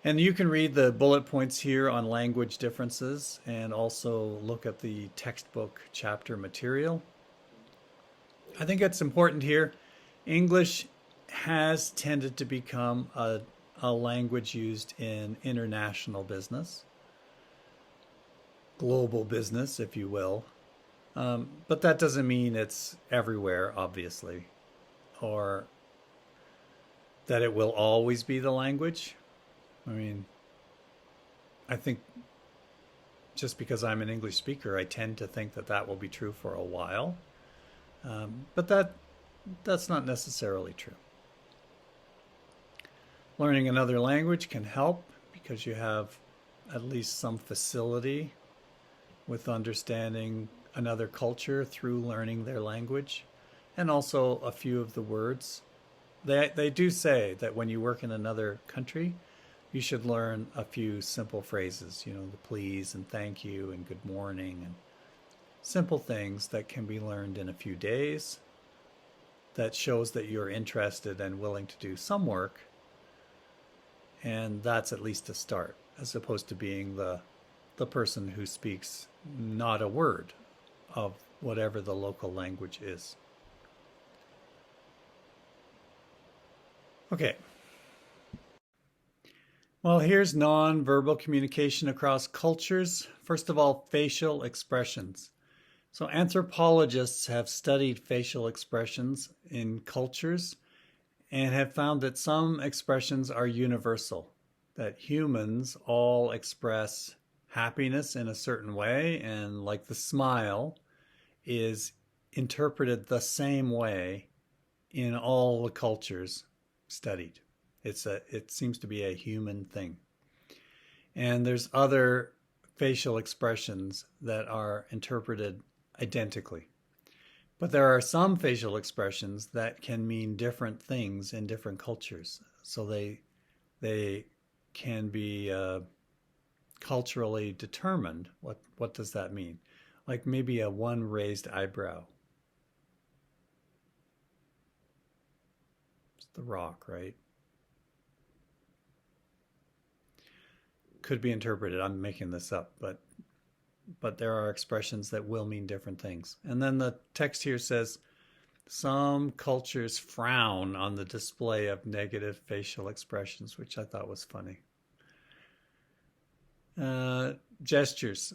And you can read the bullet points here on language differences and also look at the textbook chapter material. I think it's important here. English has tended to become a language used in international business, global business, if you will. But that doesn't mean it's everywhere, obviously, or that it will always be the language. I mean, I think just because I'm an English speaker, I tend to think that that will be true for a while. But that's not necessarily true. Learning another language can help because you have at least some facility with understanding another culture through learning their language, and also a few of the words. They do say that when you work in another country, you should learn a few simple phrases, the please and thank you and good morning, and simple things that can be learned in a few days that shows that you're interested and willing to do some work. And that's at least a start, as opposed to being the person who speaks not a word of whatever the local language is. Okay. Well, here's nonverbal communication across cultures. First of all, facial expressions. So anthropologists have studied facial expressions in cultures and have found that some expressions are universal, that humans all express happiness in a certain way, and like the smile is interpreted the same way in all the cultures studied. It seems to be a human thing. And there's other facial expressions that are interpreted identically. But there are some facial expressions that can mean different things in different cultures. So they can be culturally determined. What does that mean? Like maybe a one raised eyebrow. It's The Rock, right? could be interpreted. I'm making this up, but there are expressions that will mean different things. And then the text here says, some cultures frown on the display of negative facial expressions, which I thought was funny. Gestures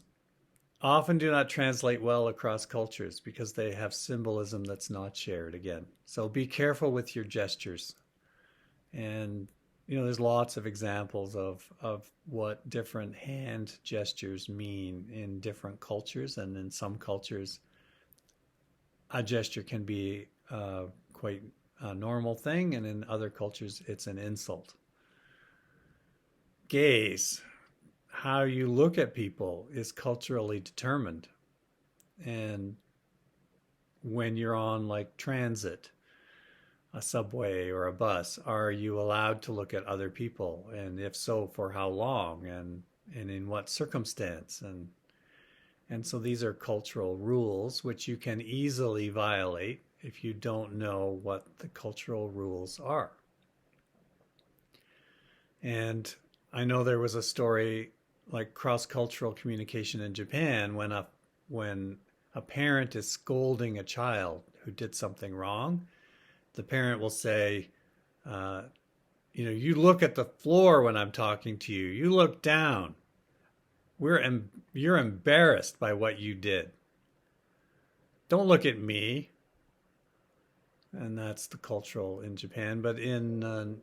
often do not translate well across cultures because they have symbolism that's not shared again. So be careful with your gestures. And there's lots of examples of what different hand gestures mean in different cultures, and in some cultures a gesture can be quite a normal thing, and in other cultures it's an insult. Gaze, how you look at people, is culturally determined. And when you're on like transit, a subway or a bus, are you allowed to look at other people? And if so, for how long, and in what circumstance? And so these are cultural rules which you can easily violate if you don't know what the cultural rules are. And I know there was a story like cross-cultural communication in Japan when a parent is scolding a child who did something wrong. The parent will say, you look at the floor when I'm talking to you. You look down. You're embarrassed by what you did. Don't look at me. And that's the cultural in Japan. But in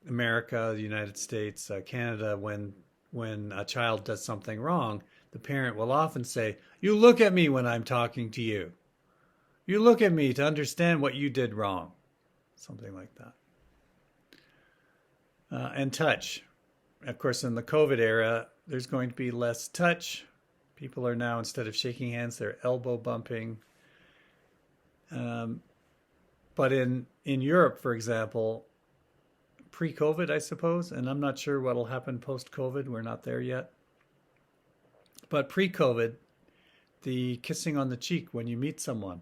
America, the United States, Canada, when a child does something wrong, the parent will often say, you look at me when I'm talking to you. You look at me to understand what you did wrong. Something like that. And touch. Of course, in the COVID era, there's going to be less touch. People are now, instead of shaking hands, they're elbow bumping. But in Europe, for example, pre-COVID, I suppose, and I'm not sure what will happen post-COVID. We're not there yet. But pre-COVID, the kissing on the cheek when you meet someone,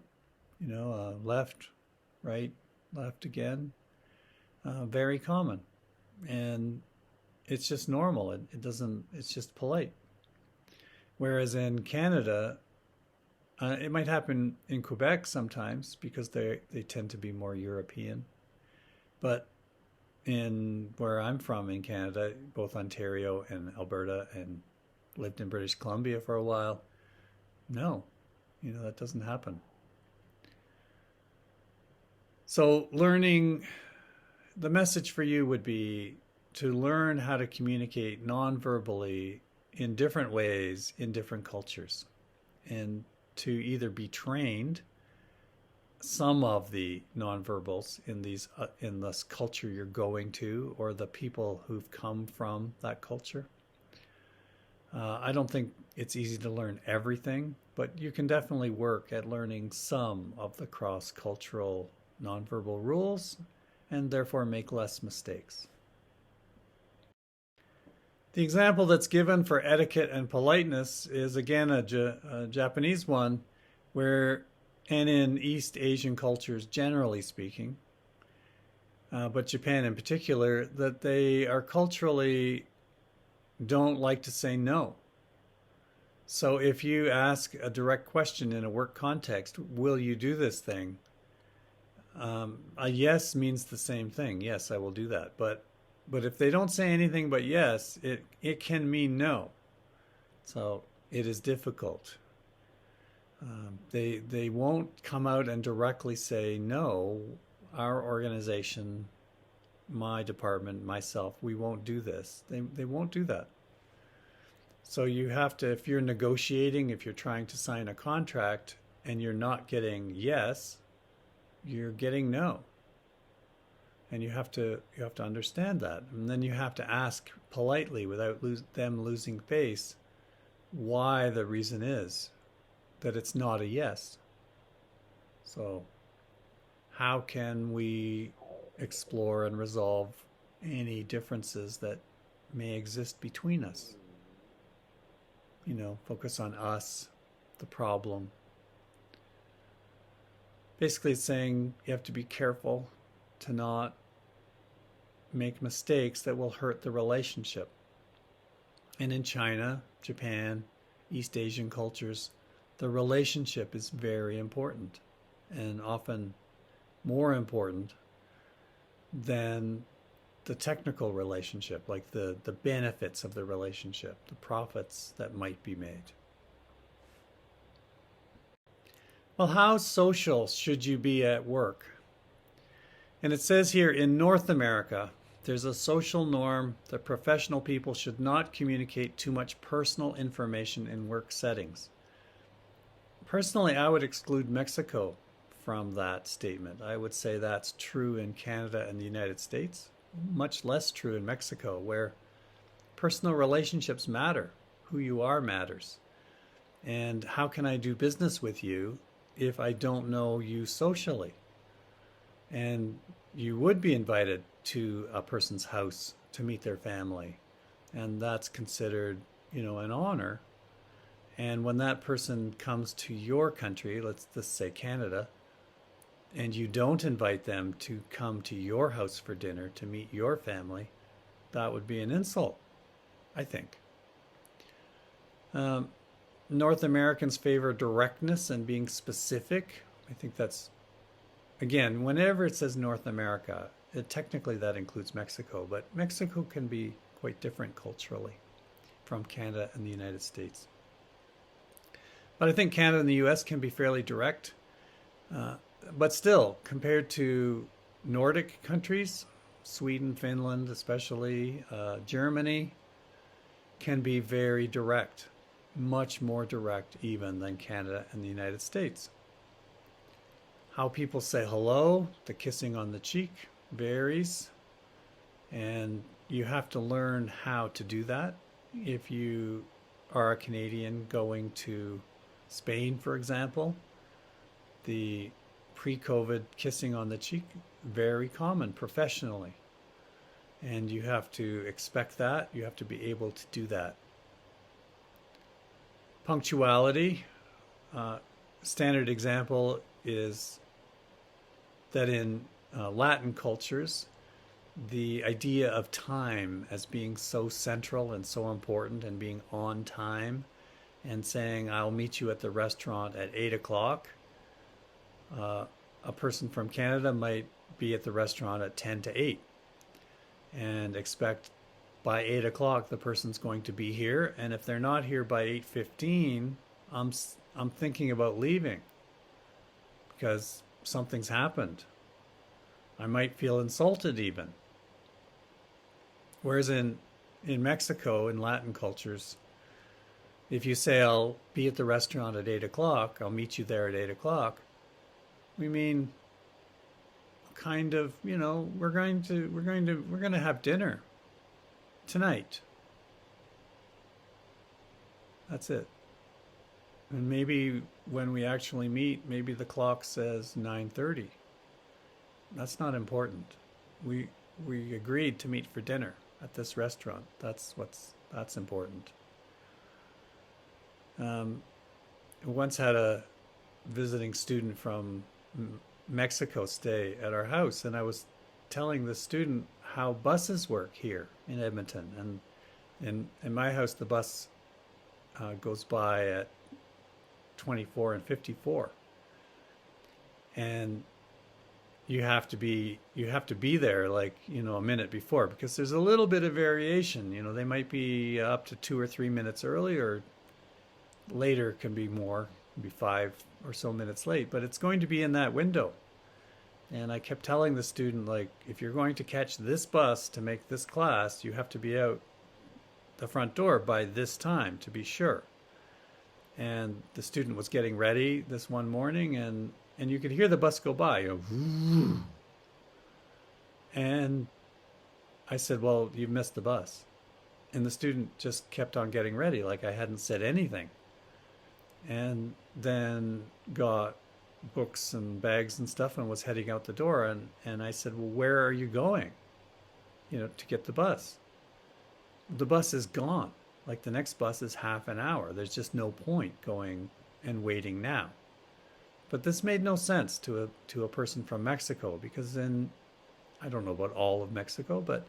left, right, left again, very common. And it's just normal. It's just polite. Whereas in Canada, it might happen in Quebec sometimes because they tend to be more European. But in where I'm from in Canada, both Ontario and Alberta, and lived in British Columbia for a while, no, that doesn't happen. So the message for you would be to learn how to communicate non-verbally in different ways in different cultures, and to either be trained some of the nonverbals in this culture you're going to, or the people who've come from that culture. I don't think it's easy to learn everything, but you can definitely work at learning some of the cross-cultural nonverbal rules, and therefore make less mistakes. The example that's given for etiquette and politeness is again a Japanese one, and in East Asian cultures generally speaking, but Japan in particular, that they are culturally don't like to say no. So if you ask a direct question in a work context, will you do this thing? A yes means the same thing. Yes, I will do that. But if they don't say anything but yes, it can mean no. So it is difficult. They won't come out and directly say no. Our organization, my department, myself, we won't do this. They won't do that. So you have to, if you're negotiating, if you're trying to sign a contract and you're not getting yes, you're getting no. And you have to understand that. And then you have to ask politely, without them losing face, why the reason is that it's not a yes. So how can we explore and resolve any differences that may exist between us? Focus on us, the problem. Basically, it's saying you have to be careful to not make mistakes that will hurt the relationship. And in China, Japan, East Asian cultures, the relationship is very important and often more important than the technical relationship, like the benefits of the relationship, the profits that might be made. Well, how social should you be at work? And it says here in North America, there's a social norm that professional people should not communicate too much personal information in work settings. Personally, I would exclude Mexico from that statement. I would say that's true in Canada and the United States, much less true in Mexico, where personal relationships matter. Who you are matters. And how can I do business with you if I don't know you socially? And you would be invited to a person's house to meet their family. And that's considered, an honor. And when that person comes to your country, let's just say Canada, and you don't invite them to come to your house for dinner to meet your family, that would be an insult, I think. North Americans favor directness and being specific. I think that's, again, whenever it says North America, technically that includes Mexico, but Mexico can be quite different culturally from Canada and the United States. But I think Canada and the US can be fairly direct. But still, compared to Nordic countries, Sweden, Finland especially, Germany, can be very direct, much more direct even than Canada and the United States. How people say hello, the kissing on the cheek varies, and you have to learn how to do that. If you are a Canadian going to Spain, for example, the pre-COVID kissing on the cheek, very common professionally. And you have to expect that. You have to be able to do that. Punctuality. Standard example is that in Latin cultures, the idea of time as being so central and so important and being on time and saying, I'll meet you at the restaurant at 8 o'clock. A person from Canada might be at the restaurant at 10 to 8 and expect by 8 o'clock the person's going to be here. And if they're not here by 8:15, I'm thinking about leaving because something's happened. I might feel insulted even. Whereas in Mexico, in Latin cultures, if you say I'll be at the restaurant at 8 o'clock, I'll meet you there at 8 o'clock, we mean kind of, we're going to have dinner tonight. That's it. And maybe when we actually meet, maybe the clock says 9:30. That's not important. We agreed to meet for dinner at this restaurant. That's important. I once had a visiting student from Mexico stay at our house, and I was telling the student how buses work here in Edmonton. And in my house, the bus goes by at 24 and 54, and you have to be there like a minute before, because there's a little bit of variation. They might be up to 2 or 3 minutes early, or later can be more, can be 5 or so minutes late, but it's going to be in that window. And I kept telling the student, like, if you're going to catch this bus to make this class, you have to be out the front door by this time to be sure. And the student was getting ready this one morning, and you could hear the bus go by, and I said, well, you've missed the bus. And the student just kept on getting ready like I hadn't said anything. And then got books and bags and stuff and was heading out the door. And I said, well, where are you going, to get the bus? The bus is gone. Like, the next bus is half an hour. There's just no point going and waiting now. But this made no sense to a person from Mexico, because I don't know about all of Mexico, but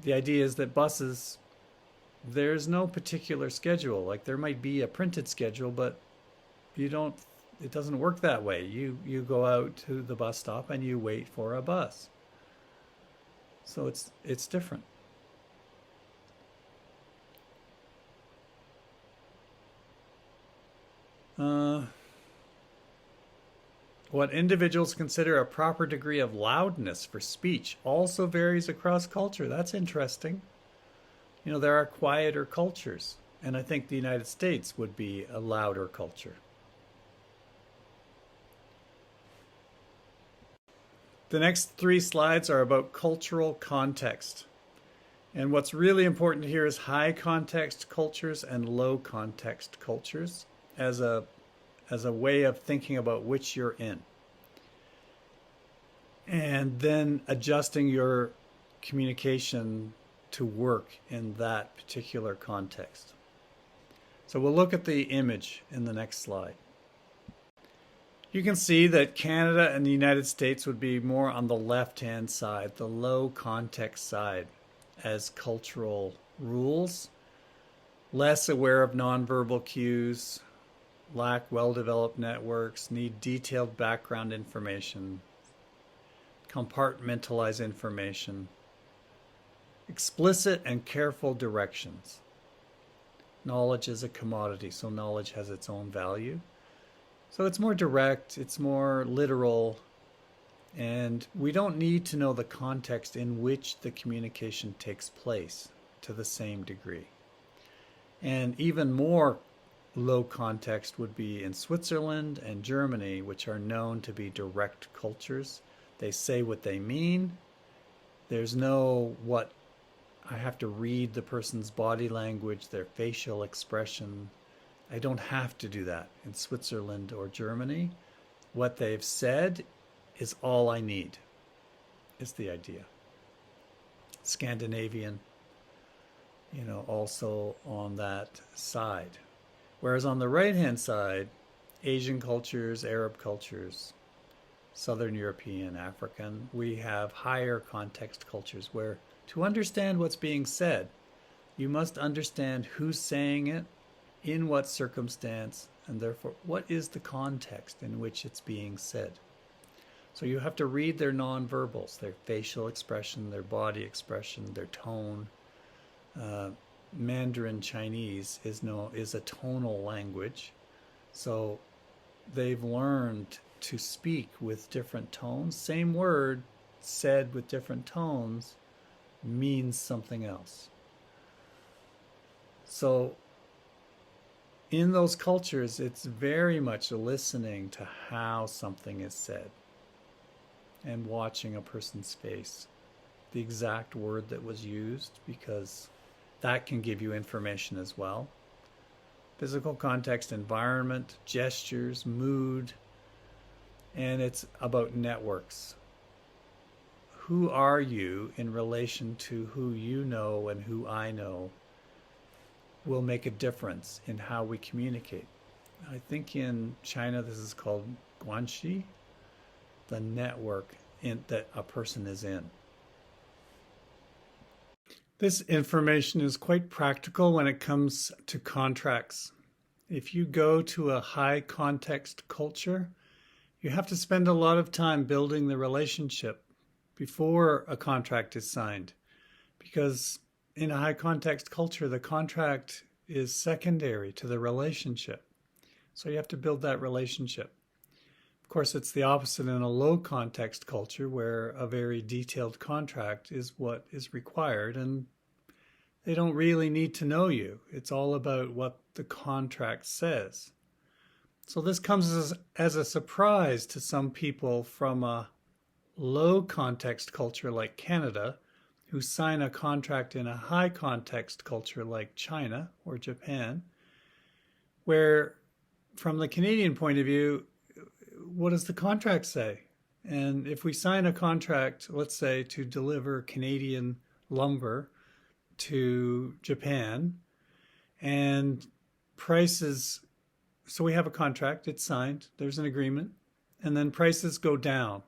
the idea is that buses there's no particular schedule. Like there might be a printed schedule, but you don't, it doesn't work that way. You go out to the bus stop and you wait for a bus. So it's different. Uh, what individuals consider a proper degree of loudness for speech also varies across culture. That's interesting. You know, there are quieter cultures, and I think the United States would be a louder culture. The next three slides are about cultural context. And what's really important here is high context cultures and low context cultures as a way of thinking about which you're in. And then adjusting your communication to work in that particular context. So we'll look at the image in the next slide. You can see that Canada and the United States would be more on the left-hand side, the low context side, as cultural rules, less aware of nonverbal cues, lack well-developed networks, need detailed background information, compartmentalize information, explicit and careful directions. Knowledge is a commodity, so knowledge has its own value. So it's more direct, it's more literal, and we don't need to know the context in which the communication takes place to the same degree. And even more low context would be in Switzerland and Germany, which are known to be direct cultures. They say what they mean. There's no what I have to read the person's body language, their facial expression. I don't have to do that in Switzerland or Germany. What they've said is all I need, is the idea. Scandinavian, also on that side. Whereas on the right-hand side, Asian cultures, Arab cultures, Southern European, African, we have higher context cultures where to understand what's being said, you must understand who's saying it, in what circumstance, and therefore what is the context in which it's being said. So you have to read their nonverbals, their facial expression, their body expression, their tone. Mandarin Chinese is a tonal language, so they've learned to speak with different tones. Same word said with different tones means something else. So in those cultures, it's very much listening to how something is said and watching a person's face, the exact word that was used, because that can give you information as well. Physical context, environment, gestures, mood, and it's about networks. Who are you in relation to who you know and who I know will make a difference in how we communicate. I think in China this is called guanxi, the network that a person is in. This information is quite practical when it comes to contracts. If you go to a high context culture, you have to spend a lot of time building the relationship before a contract is signed, because in a high context culture, the contract is secondary to the relationship. So you have to build that relationship. Of course, it's the opposite in a low context culture where a very detailed contract is what is required, and they don't really need to know you. It's all about what the contract says. So this comes as a surprise to some people from a low context culture like Canada, who sign a contract in a high context culture like China or Japan, where from the Canadian point of view, what does the contract say? And if we sign a contract, let's say to deliver Canadian lumber to Japan, and prices, so we have a contract, it's signed, there's an agreement, and then prices go down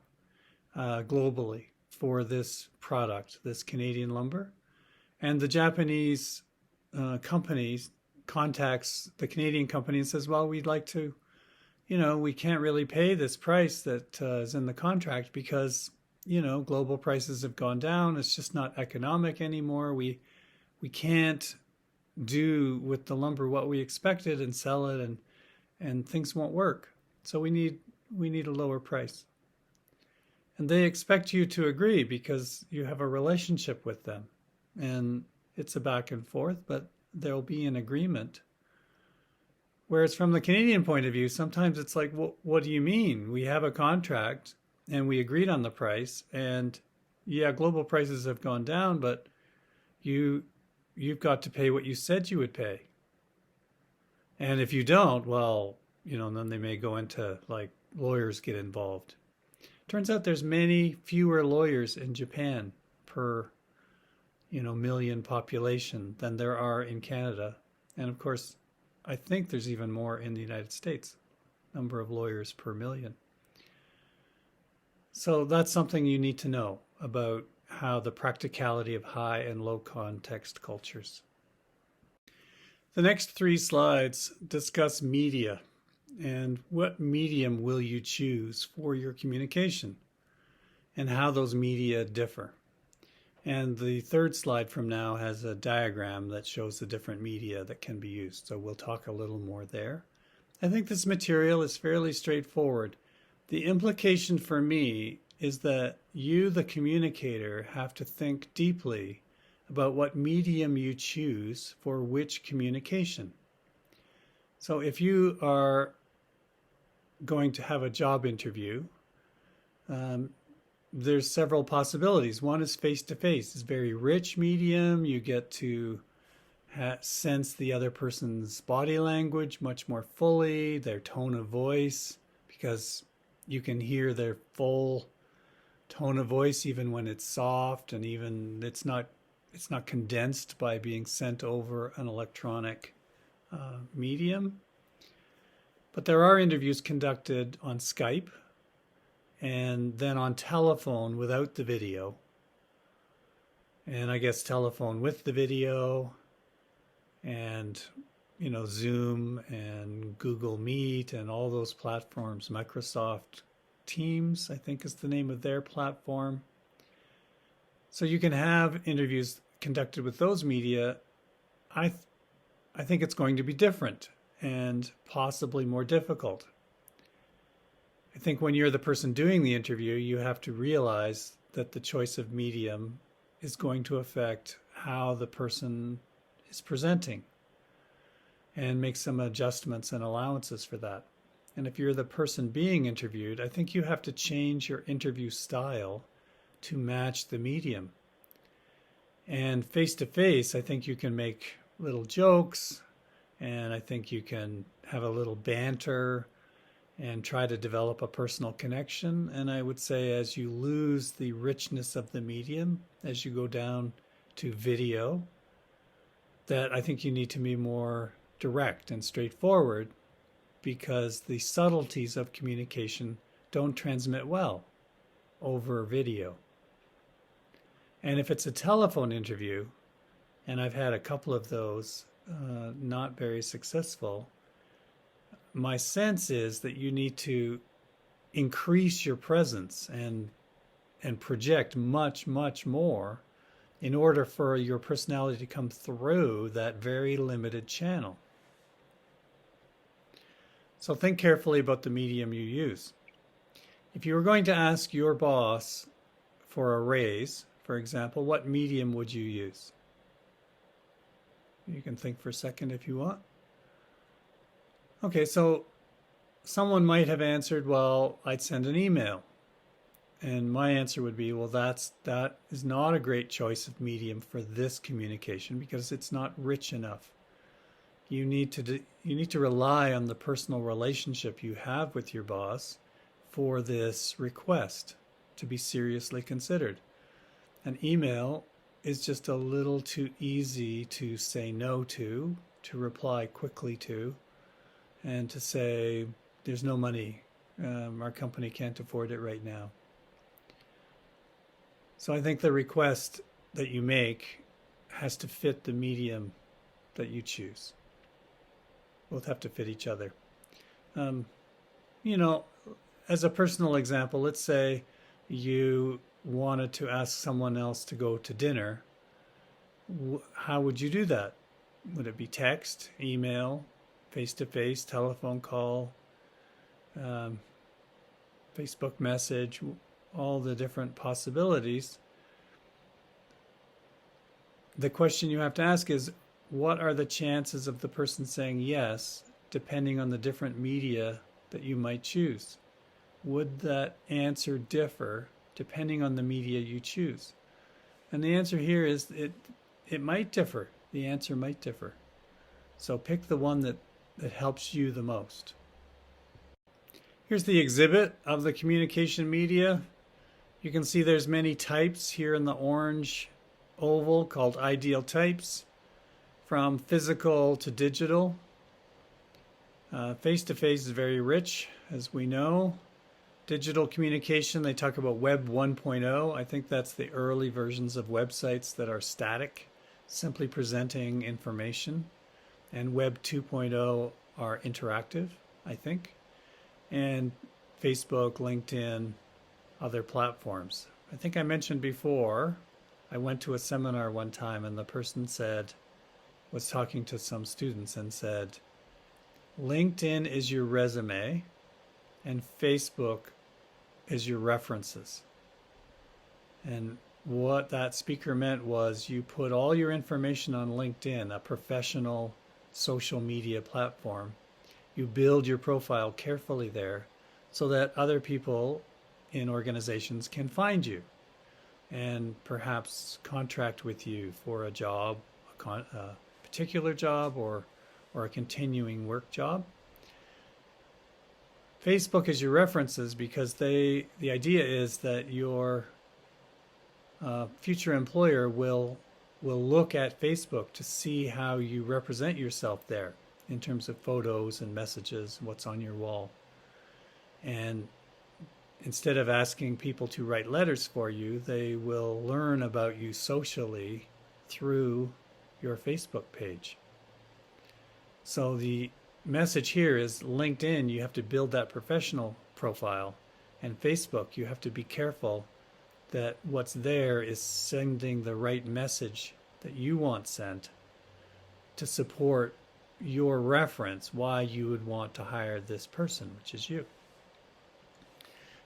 globally for this product, this Canadian lumber. And the Japanese company contacts the Canadian company and says, well, we'd like to, we can't really pay this price that is in the contract because, global prices have gone down. It's just not economic anymore. We can't do with the lumber what we expected and sell it, and things won't work. So we need a lower price. And they expect you to agree because you have a relationship with them. And it's a back and forth, but there'll be an agreement. Whereas from the Canadian point of view, sometimes it's like, well, what do you mean? We have a contract and we agreed on the price, and yeah, global prices have gone down, but you've got to pay what you said you would pay. And if you don't, well, then they may go into like lawyers get involved. Turns out there's many fewer lawyers in Japan per million population than there are in Canada. And of course, I think there's even more in the United States, number of lawyers per million. So that's something you need to know about how the practicality of high and low context cultures. The next 3 slides discuss media and what medium will you choose for your communication and how those media differ. And the 3rd slide from now has a diagram that shows the different media that can be used. So we'll talk a little more there. I think this material is fairly straightforward. The implication for me is that you, the communicator, have to think deeply about what medium you choose for which communication. So if you are going to have a job interview, there's several possibilities. One is face-to-face. It's a very rich medium. You get to sense the other person's body language much more fully, their tone of voice, because you can hear their full tone of voice even when it's soft, and even it's not condensed by being sent over an electronic medium. But there are interviews conducted on Skype and then on telephone without the video. And I guess telephone with the video, and Zoom and Google Meet and all those platforms. Microsoft Teams, I think, is the name of their platform. So you can have interviews conducted with those media. I think it's going to be different and possibly more difficult. I think when you're the person doing the interview, you have to realize that the choice of medium is going to affect how the person is presenting, and make some adjustments and allowances for that. And if you're the person being interviewed, I think you have to change your interview style to match the medium. And face-to-face, I think you can make little jokes, and I think you can have a little banter and try to develop a personal connection. And I would say as you lose the richness of the medium, as you go down to video, that I think you need to be more direct and straightforward, because the subtleties of communication don't transmit well over video. And if it's a telephone interview, and I've had a couple of those, not very successful, my sense is that you need to increase your presence and project much, much more in order for your personality to come through that very limited channel. So think carefully about the medium you use. If you were going to ask your boss for a raise, for example, what medium would you use? You can think for a second if you want. Okay, so someone might have answered, well, I'd send an email. And my answer would be, well, that is not a great choice of medium for this communication because it's not rich enough. You need to rely on the personal relationship you have with your boss for this request to be seriously considered. An email is just a little too easy to say no to reply quickly to, and to say, there's no money, our company can't afford it right now. So I think the request that you make has to fit the medium that you choose. Both have to fit each other. You know, as a personal example, let's say you wanted to ask someone else to go to dinner. How would you do that? Would it be text, email, face-to-face, telephone call, Facebook message, all the different possibilities? The question you have to ask is, what are the chances of the person saying yes, depending on the different media that you might choose? Would that answer differ depending on the media you choose? And the answer here is it might differ. The answer might differ. So pick the one that helps you the most. Here's the exhibit of the communication media. You can see there's many types here in the orange oval called ideal types, from physical to digital. Face-to-face is very rich, as we know. Digital communication, they talk about Web 1.0. I think that's the early versions of websites that are static, simply presenting information. And Web 2.0 are interactive, I think. And Facebook, LinkedIn, other platforms. I think I mentioned before, I went to a seminar one time and the person was talking to some students and said, LinkedIn is your resume and Facebook is your references. And what that speaker meant was you put all your information on LinkedIn, a professional social media platform. You build your profile carefully there so that other people in organizations can find you and perhaps contract with you for a job, a particular job or a continuing work job. Facebook is your references because the idea is that your future employer will look at Facebook to see how you represent yourself there in terms of photos and messages, what's on your wall. And instead of asking people to write letters for you, they will learn about you socially through your Facebook page. So the message here is LinkedIn, you have to build that professional profile, and Facebook, you have to be careful that what's there is sending the right message that you want sent to support your reference, why you would want to hire this person, which is you.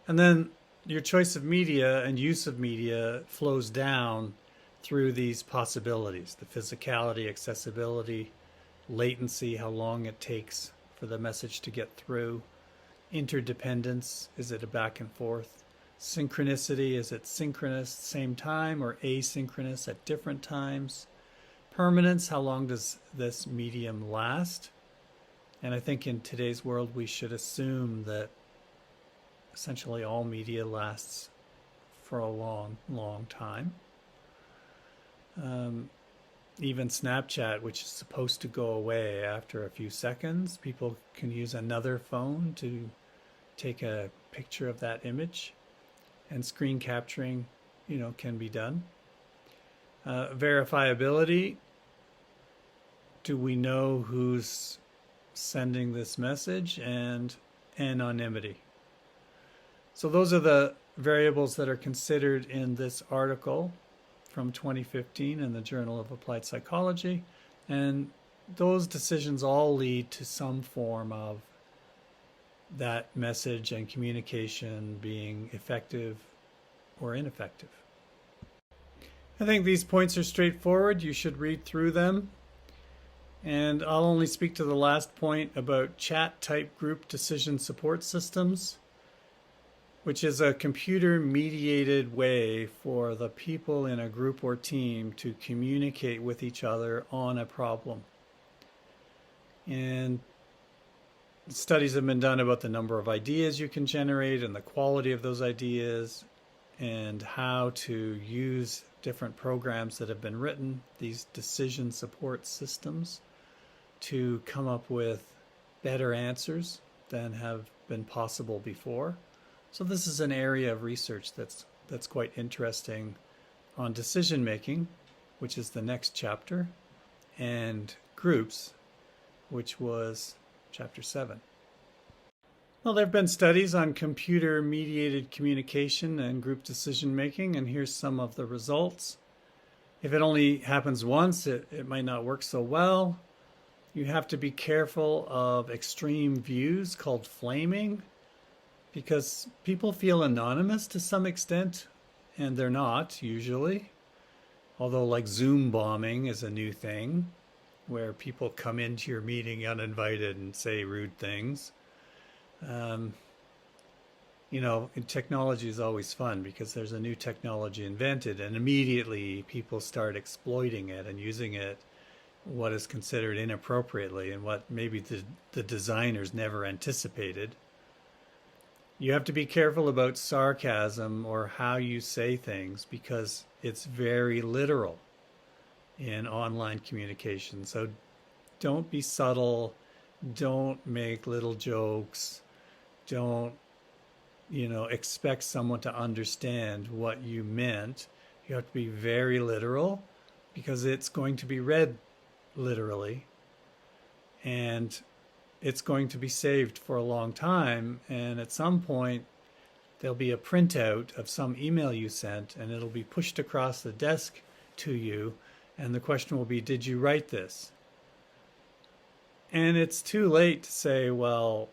And then your choice of media and use of media flows down through these possibilities, the physicality, accessibility, latency, how long it takes for the message to get through, interdependence, is it a back and forth, synchronicity, is it synchronous same time or asynchronous at different times, permanence, how long does this medium last? And I think in today's world we should assume that essentially all media lasts for a long, long time. Even Snapchat, which is supposed to go away after a few seconds, people can use another phone to take a picture of that image, and screen capturing, can be done. Verifiability. Do we know who's sending this message? And anonymity. So those are the variables that are considered in this article from 2015 in the Journal of Applied Psychology. And those decisions all lead to some form of that message and communication being effective or ineffective. I think these points are straightforward. You should read through them. And I'll only speak to the last point about chat-type group decision support systems, which is a computer-mediated way for the people in a group or team to communicate with each other on a problem. And studies have been done about the number of ideas you can generate and the quality of those ideas and how to use different programs that have been written, these decision support systems, to come up with better answers than have been possible before. So this is an area of research that's quite interesting on decision making, which is the next chapter, and groups, which was chapter 7. Well, there have been studies on computer-mediated communication and group decision-making, and here's some of the results. If it only happens once, it might not work so well. You have to be careful of extreme views called flaming, because people feel anonymous to some extent, and they're not usually. Although like Zoom bombing is a new thing, where people come into your meeting uninvited and say rude things. Technology is always fun because there's a new technology invented and immediately people start exploiting it and using it what is considered inappropriately and what maybe the designers never anticipated. You have to be careful about sarcasm or how you say things because it's very literal in online communication. So don't be subtle. Don't make little jokes. Don't, expect someone to understand what you meant. You have to be very literal because it's going to be read literally and it's going to be saved for a long time. And at some point, there'll be a printout of some email you sent and it'll be pushed across the desk to you. And the question will be, did you write this? And it's too late to say, well,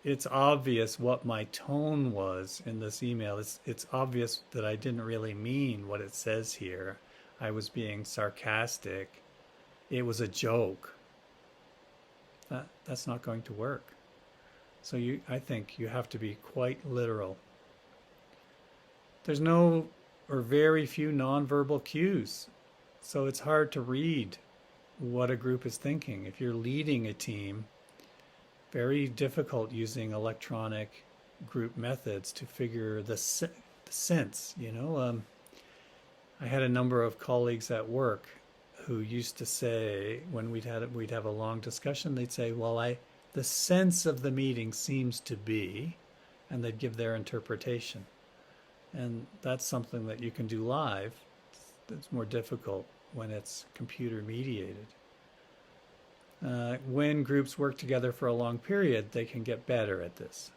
it's obvious what my tone was in this email. It's obvious that I didn't really mean what it says here. I was being sarcastic. It was a joke. That's not going to work. So I think you have to be quite literal. There's no or very few nonverbal cues. So it's hard to read what a group is thinking. If you're leading a team, very difficult using electronic group methods to figure the sense, I had a number of colleagues at work who used to say, when we'd have a long discussion, they'd say, well, the sense of the meeting seems to be, and they'd give their interpretation. And that's something that you can do live. It's more difficult when it's computer mediated. When groups work together for a long period, they can get better at this.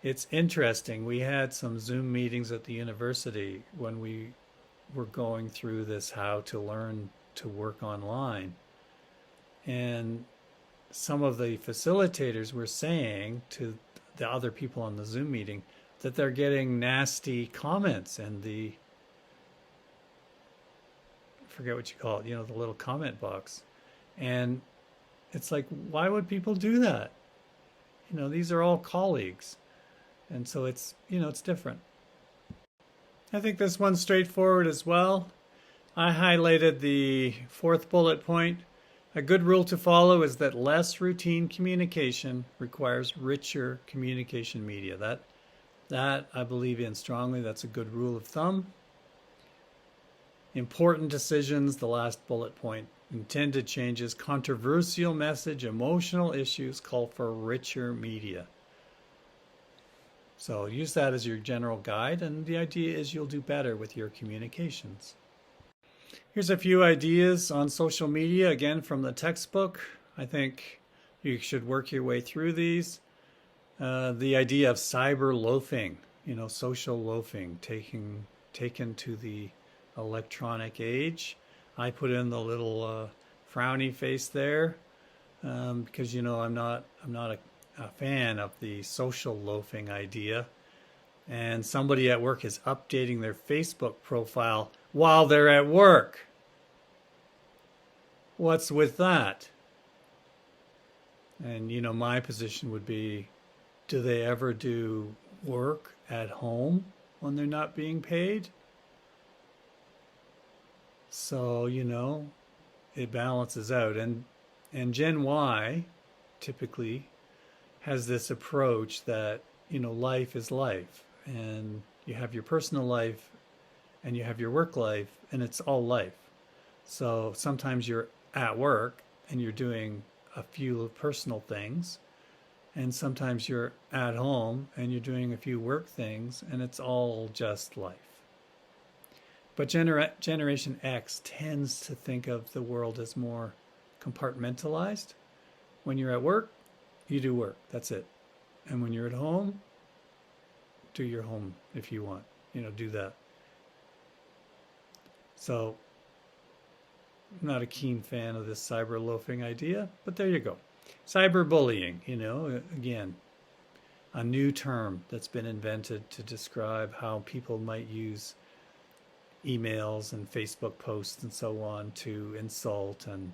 It's interesting. We had some Zoom meetings at the university when we were going through this how to learn to work online. And some of the facilitators were saying to the other people on the Zoom meeting that they're getting nasty comments and I forget what you call it, the little comment box. And it's like, why would people do that? These are all colleagues. And so it's different. I think this one's straightforward as well. I highlighted the 4th bullet point. A good rule to follow is that less routine communication requires richer communication media. That I believe in strongly. That's a good rule of thumb. Important decisions, the last bullet point. Intended changes, controversial message, emotional issues call for richer media. So use that as your general guide, and the idea is you'll do better with your communications. Here's a few ideas on social media, again from the textbook. I think you should work your way through these. The idea of cyber loafing, social loafing, taken to the electronic age. I put in the little frowny face there because I'm not a fan of the social loafing idea. And somebody at work is updating their Facebook profile while they're at work. What's with that? And my position would be, do they ever do work at home when they're not being paid? So, it balances out. And Gen Y typically has this approach that, life is life. And you have your personal life and you have your work life, and it's all life. So sometimes you're at work and you're doing a few personal things. And sometimes you're at home and you're doing a few work things, and it's all just life. But Generation X tends to think of the world as more compartmentalized. When you're at work, you do work. That's it. And when you're at home, do your home if you want. Do that. So, I'm not a keen fan of this cyber loafing idea, but there you go. Cyberbullying, again, a new term that's been invented to describe how people might use emails and Facebook posts and so on to insult and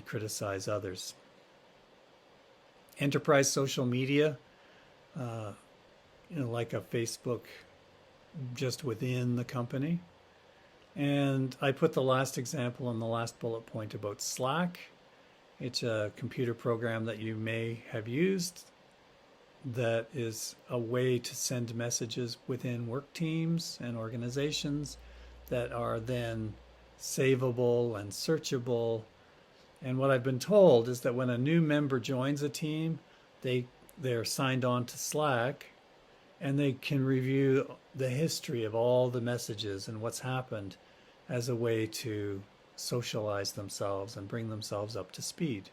criticize others. Enterprise social media, like a Facebook just within the company. And I put the last example on the last bullet point about Slack. It's a computer program that you may have used that is a way to send messages within work teams and organizations that are then savable and searchable. And what I've been told is that when a new member joins a team, they're signed on to Slack, and they can review the history of all the messages and what's happened as a way to socialize themselves and bring themselves up to speed.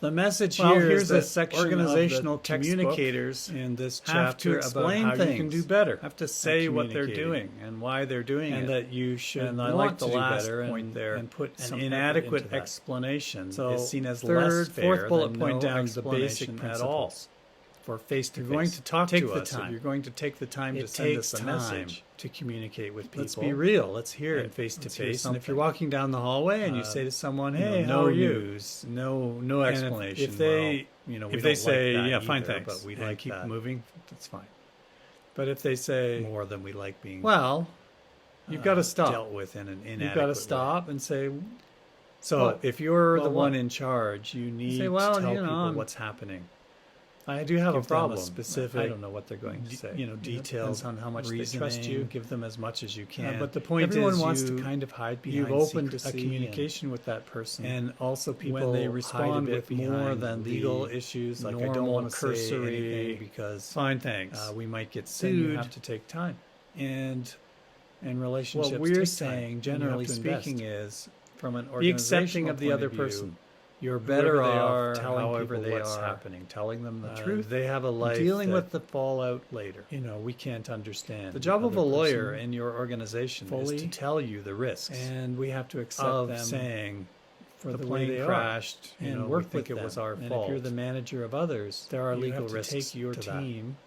The message here's a section organizational of the communicators in this chapter about how you can do better. Have to say what they're doing and why they're doing it, and that you should. And I like the last point there and put an inadequate explanation. So is seen as less fair. Fourth bullet point down the basic principles. For face-to-face. You're going to talk to us. If you're going to take the time to send us a message to communicate with people. Let's be real. Let's hear it face-to-face. And if you're walking down the hallway and you say to someone, "Hey, how are you?" News, no explanation. If they, if they say, "Yeah, fine, thanks," but we like keep moving, that's fine. But if they say more than we like being, well, you've got to stop. Dealt with in an inadequate. You've got to stop and say. So if you're the one in charge, you need to tell people what's happening. I do have a problem. Specific, I don't know what they're going to say. Details on how much they trust you. Give them as much as you can. But the point everyone wants to kind of hide behind. You've opened a communication with that person, and also people when they respond with more than legal issues, like I don't want to cursory because fine, thanks. We might get sued. You have to take time, and relationships. What we're saying, generally speaking, is from an organizational be accepting of the other person. You're better off telling people what's happening, telling them the truth. They have a life. Dealing with the fallout later. We can't understand. The job of a lawyer in your organization is to tell you the risks, and we have to accept them saying for the plane crashed, and work with them. It was our fault. And if you're the manager of others, there are legal risks. Take your team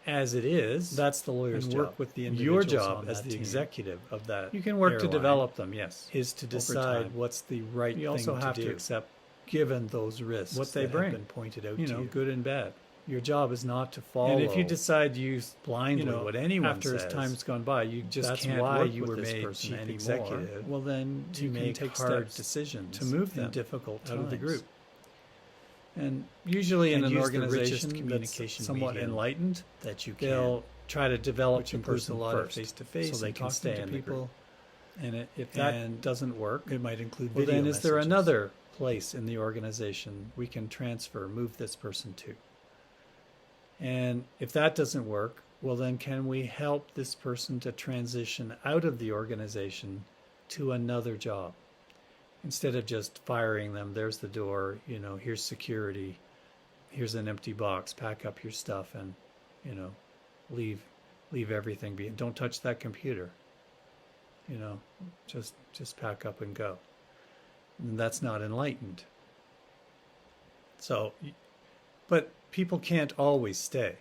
as it is. That's the lawyer's job. Work with the individuals. Your job as the executive of that. You can work to develop them. Yes, is to decide what's the right thing to do. You also have to accept. Given those risks, what they bring, have been pointed out to you, good and bad. Your job is not to follow. And if you decide to use blindly what anyone after says, time's gone by, you just can't work with this person anymore. Executive. Well, then you can take hard decisions to move them difficult out of the group. And usually in an organization that's somewhat enlightened, that you can, they'll try to develop the person a lot of face-to-face, so they can stay in people. And if that doesn't work, it might include video messages. Then is there another place in the organization we can move this person to? And if that doesn't work, well, then can we help this person to transition out of the organization to another job? Instead of just firing them, there's the door, here's security, here's an empty box, pack up your stuff and, leave everything behind. Don't touch that computer. Just pack up and go. And that's not enlightened. So, but people can't always stay.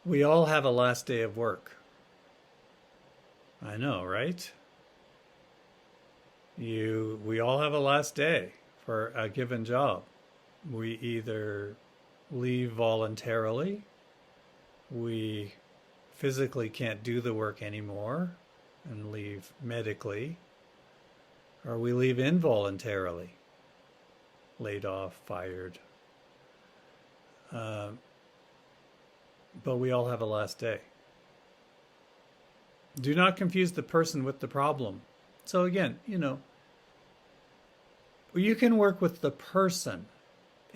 We all have a last day of work. I know, right? We all have a last day for a given job. We either leave voluntarily, we physically can't do the work anymore and leave medically, or we leave involuntarily, laid off, fired. But we all have a last day. Do not confuse the person with the problem. So again, you can work with the person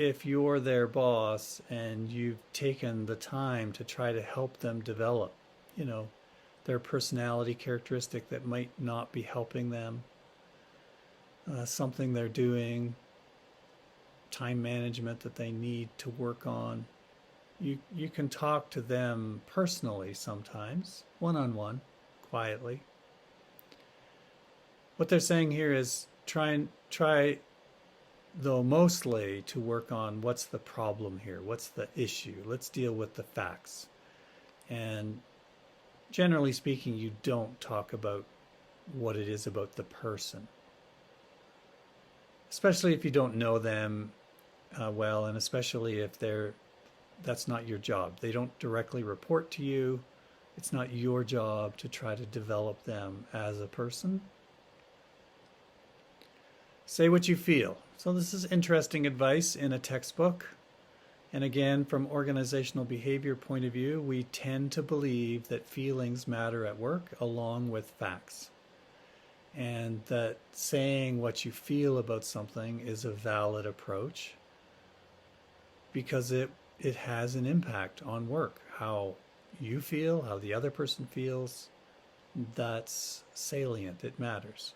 if you're their boss and you've taken the time to try to help them develop, you know, their personality characteristic that might not be helping them, something they're doing, time management that they need to work on. You can talk to them personally sometimes, one-on-one, quietly. What they're saying here is try though mostly to work on what's the problem here, what's the issue. Let's deal with the facts. And generally speaking, you don't talk about what it is about the person, especially if you don't know them well, and especially if that's not your job. They don't directly report to you. It's not your job to try to develop them as a person. Say what you feel. So this is interesting advice in a textbook. And again, from organizational behavior point of view, we tend to believe that feelings matter at work along with facts. And that saying what you feel about something is a valid approach because it has an impact on work. How you feel, how the other person feels, that's salient. It matters.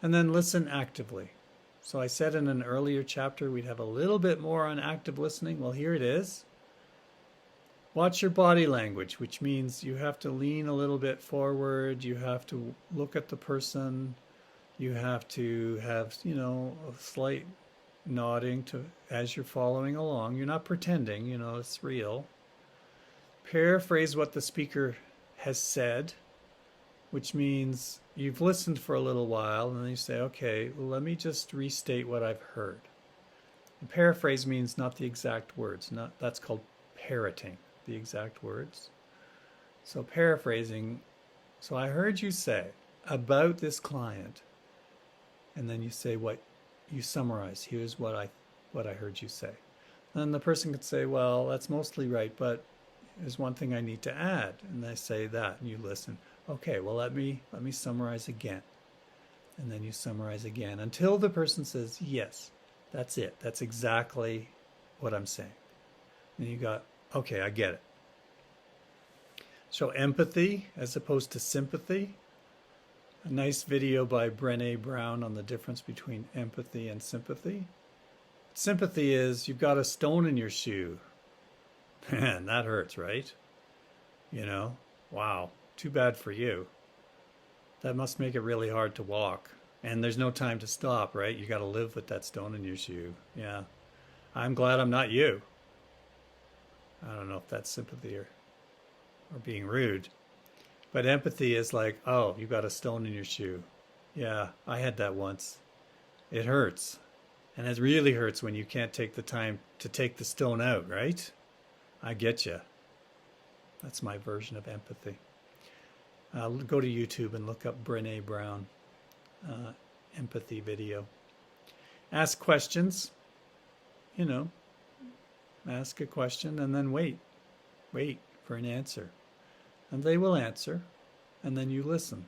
And then listen actively. So I said in an earlier chapter we'd have a little bit more on active listening. Well, here it is. Watch your body language, which means you have to lean a little bit forward. You have to look at the person. You have to have, a slight nodding as you're following along. You're not pretending, it's real. Paraphrase what the speaker has said, which means you've listened for a little while and then you say, okay, well, let me just restate what I've heard. And paraphrase means not the exact words. That's called parroting, the exact words. So paraphrasing, so I heard you say about this client, and then you say what you summarize. Here's what I heard you say. Then the person could say, well, that's mostly right, but there's one thing I need to add. And they say that, and you listen. Okay, well, let me summarize again. And then you summarize again until the person says, yes, that's it. That's exactly what I'm saying. And you got, okay, I get it. So empathy as opposed to sympathy. A nice video by Brené Brown on the difference between empathy and sympathy. Sympathy is you've got a stone in your shoe. Man, that hurts, right? Wow, too bad for you. That must make it really hard to walk. And there's no time to stop, right? You got to live with that stone in your shoe. Yeah. I'm glad I'm not you. I don't know if that's sympathy or being rude. But empathy is like, oh, you got a stone in your shoe. Yeah, I had that once. It hurts. And it really hurts when you can't take the time to take the stone out, right? I get you. That's my version of empathy. Go to YouTube and look up Brené Brown empathy video. Ask questions. Ask a question and then wait for an answer. And they will answer, and then you listen.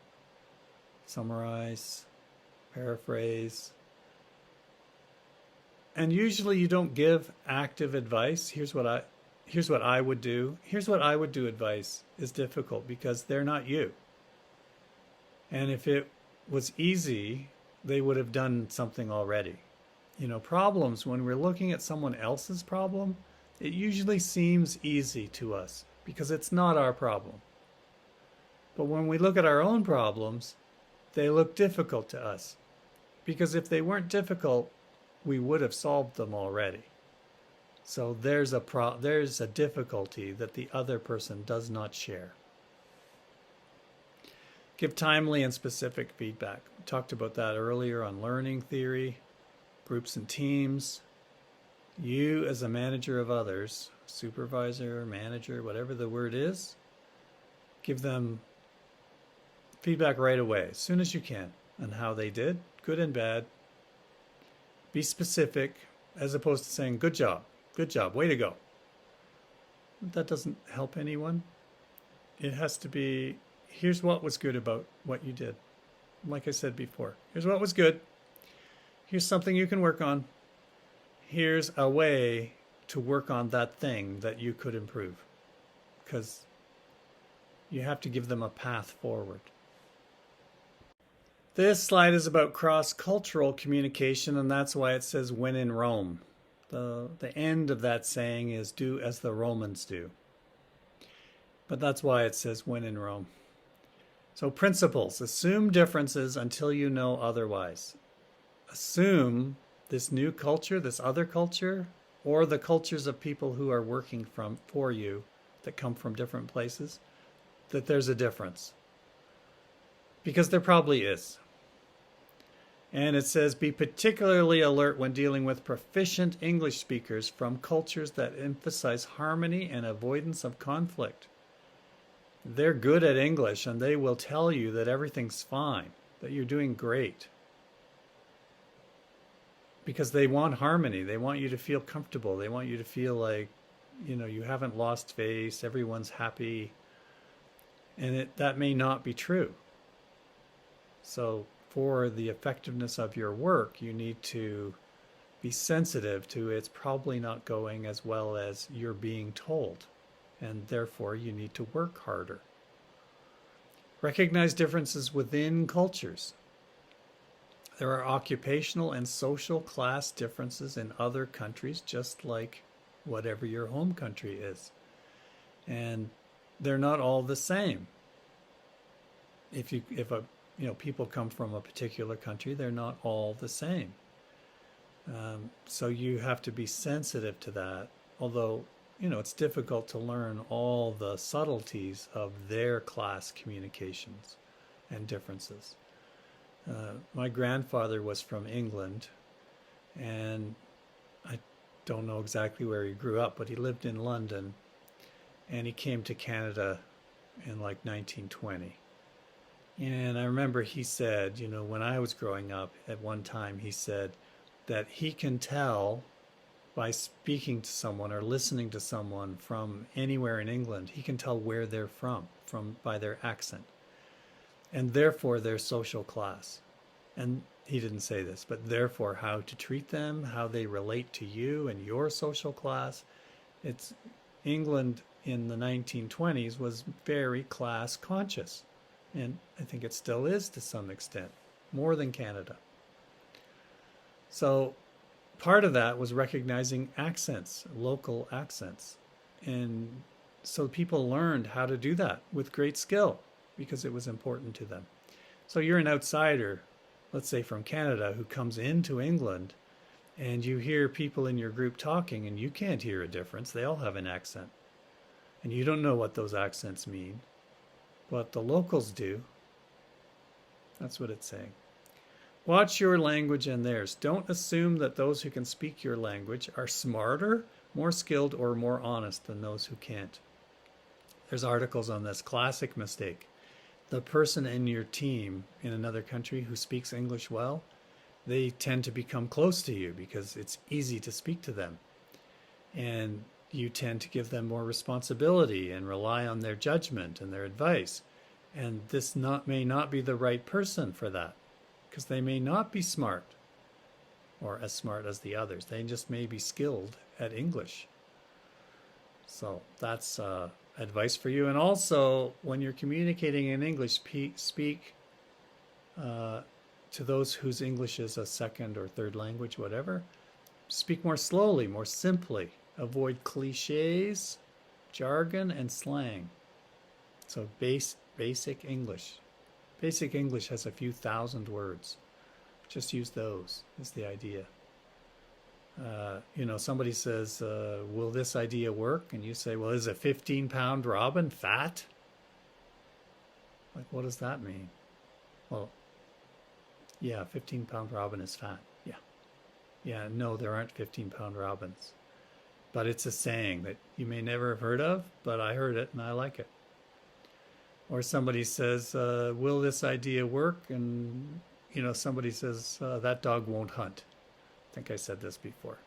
Summarize, paraphrase. And usually you don't give active advice. Here's what I would do. Here's what I would do advice is difficult because they're not you. And if it was easy, they would have done something already. Problems, when we're looking at someone else's problem, it usually seems easy to us because it's not our problem. But when we look at our own problems, they look difficult to us. Because if they weren't difficult, we would have solved them already. So there's a difficulty that the other person does not share. Give timely and specific feedback. We talked about that earlier on learning theory, groups and teams. You as a manager of others, supervisor, manager, whatever the word is, give them feedback right away, as soon as you can, on how they did, good and bad. Be specific, as opposed to saying, good job, way to go. That doesn't help anyone. It has to be, here's what was good about what you did. Like I said before, here's what was good. Here's something you can work on. here's a way to work on that thing that you could improve. Because you have to give them a path forward. This slide is about cross-cultural communication, and that's why it says when in Rome. The end of that saying is do as the Romans do. But that's why it says when in Rome. So principles: assume differences until you know otherwise. Assume this new culture, this other culture, or the cultures of people who are working for you that come from different places, that there's a difference. Because there probably is. And it says, be particularly alert when dealing with proficient English speakers from cultures that emphasize harmony and avoidance of conflict. They're good at English, and they will tell you that everything's fine, that you're doing great. Because they want harmony. They want you to feel comfortable. They want you to feel like, you haven't lost face, everyone's happy. And that may not be true. So for the effectiveness of your work, you need to be sensitive to it's probably not going as well as you're being told. And therefore, you need to work harder. Recognize differences within cultures. There are occupational and social class differences in other countries, just like whatever your home country is. And they're not all the same. If people come from a particular country, they're not all the same. So you have to be sensitive to that. Although, it's difficult to learn all the subtleties of their class communications and differences. My grandfather was from England, and I don't know exactly where he grew up, but he lived in London, and he came to Canada in like 1920. And I remember he said, when I was growing up, at one time he said that he can tell by speaking to someone or listening to someone from anywhere in England, he can tell where they're from by their accent, and therefore their social class. And he didn't say this, but therefore how to treat them, how they relate to you and your social class. England in the 1920s was very class conscious. And I think it still is to some extent, more than Canada. So part of that was recognizing accents, local accents. And so people learned how to do that with great skill because it was important to them. So you're an outsider, let's say from Canada, who comes into England, and you hear people in your group talking, and you can't hear a difference. They all have an accent. And you don't know what those accents mean. But the locals do. That's what it's saying. Watch your language and theirs. Don't assume that those who can speak your language are smarter, more skilled, or more honest than those who can't. There's articles on this. Classic mistake. The person in your team in another country who speaks English well, they tend to become close to you because it's easy to speak to them. And you tend to give them more responsibility and rely on their judgment and their advice. And this may not be the right person for that, because they may not be smart or as smart as the others. They just may be skilled at English. So that's advice for you. And also, when you're communicating in English, speak to those whose English is a second or third language, whatever. Speak more slowly, more simply. Avoid cliches, jargon, and slang. So basic English. Basic English has a few thousand words. Just use those is the idea. Somebody says, will this idea work? And you say, well, is a 15-pound robin fat? Like, what does that mean? Well, yeah, 15-pound robin is fat. Yeah. Yeah, no, there aren't 15-pound robins. But it's a saying that you may never have heard of, but I heard it and I like it. Or somebody says, will this idea work? And, somebody says, that dog won't hunt. I think I said this before.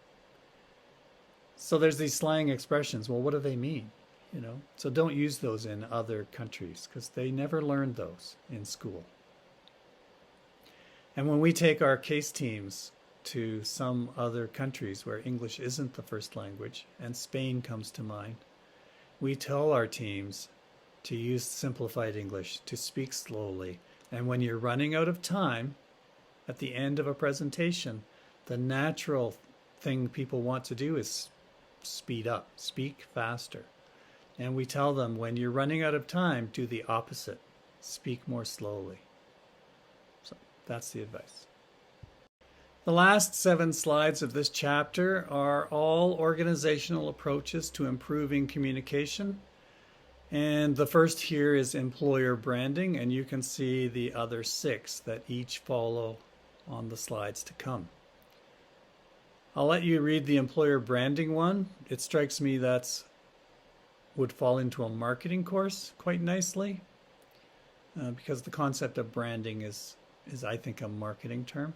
So there's these slang expressions. Well, what do they mean? So don't use those in other countries because they never learned those in school. And when we take our case teams to some other countries where English isn't the first language, and Spain comes to mind, we tell our teams to use simplified English, to speak slowly. And when you're running out of time at the end of a presentation, the natural thing people want to do is speed up, speak faster. And we tell them, when you're running out of time, do the opposite, speak more slowly. So that's the advice. The last 7 slides of this chapter are all organizational approaches to improving communication. And the first here is employer branding, and you can see the other 6 that each follow on the slides to come. I'll let you read the employer branding one. It strikes me that would fall into a marketing course quite nicely, because the concept of branding is I think a marketing term.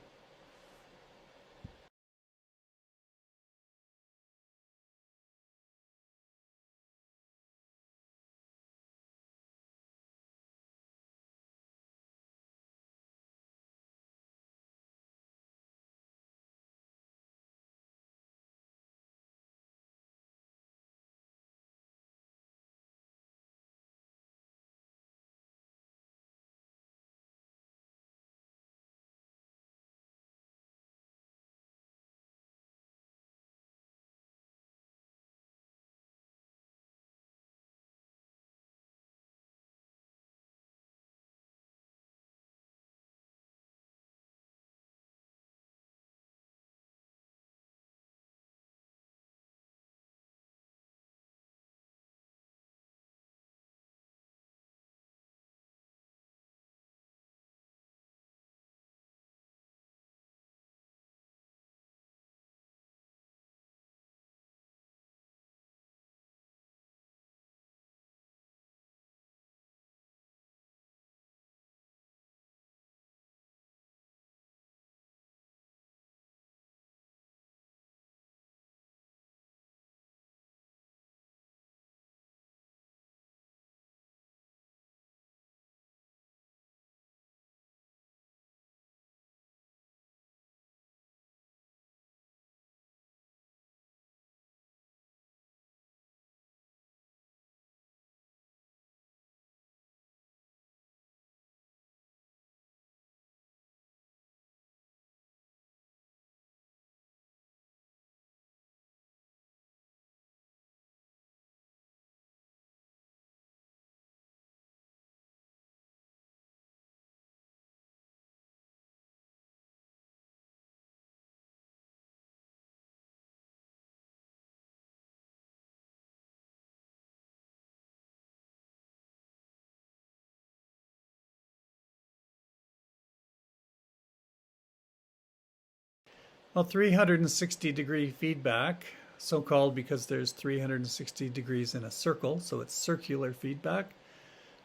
Well, 360-degree feedback, so called because there's 360 degrees in a circle, so it's circular feedback.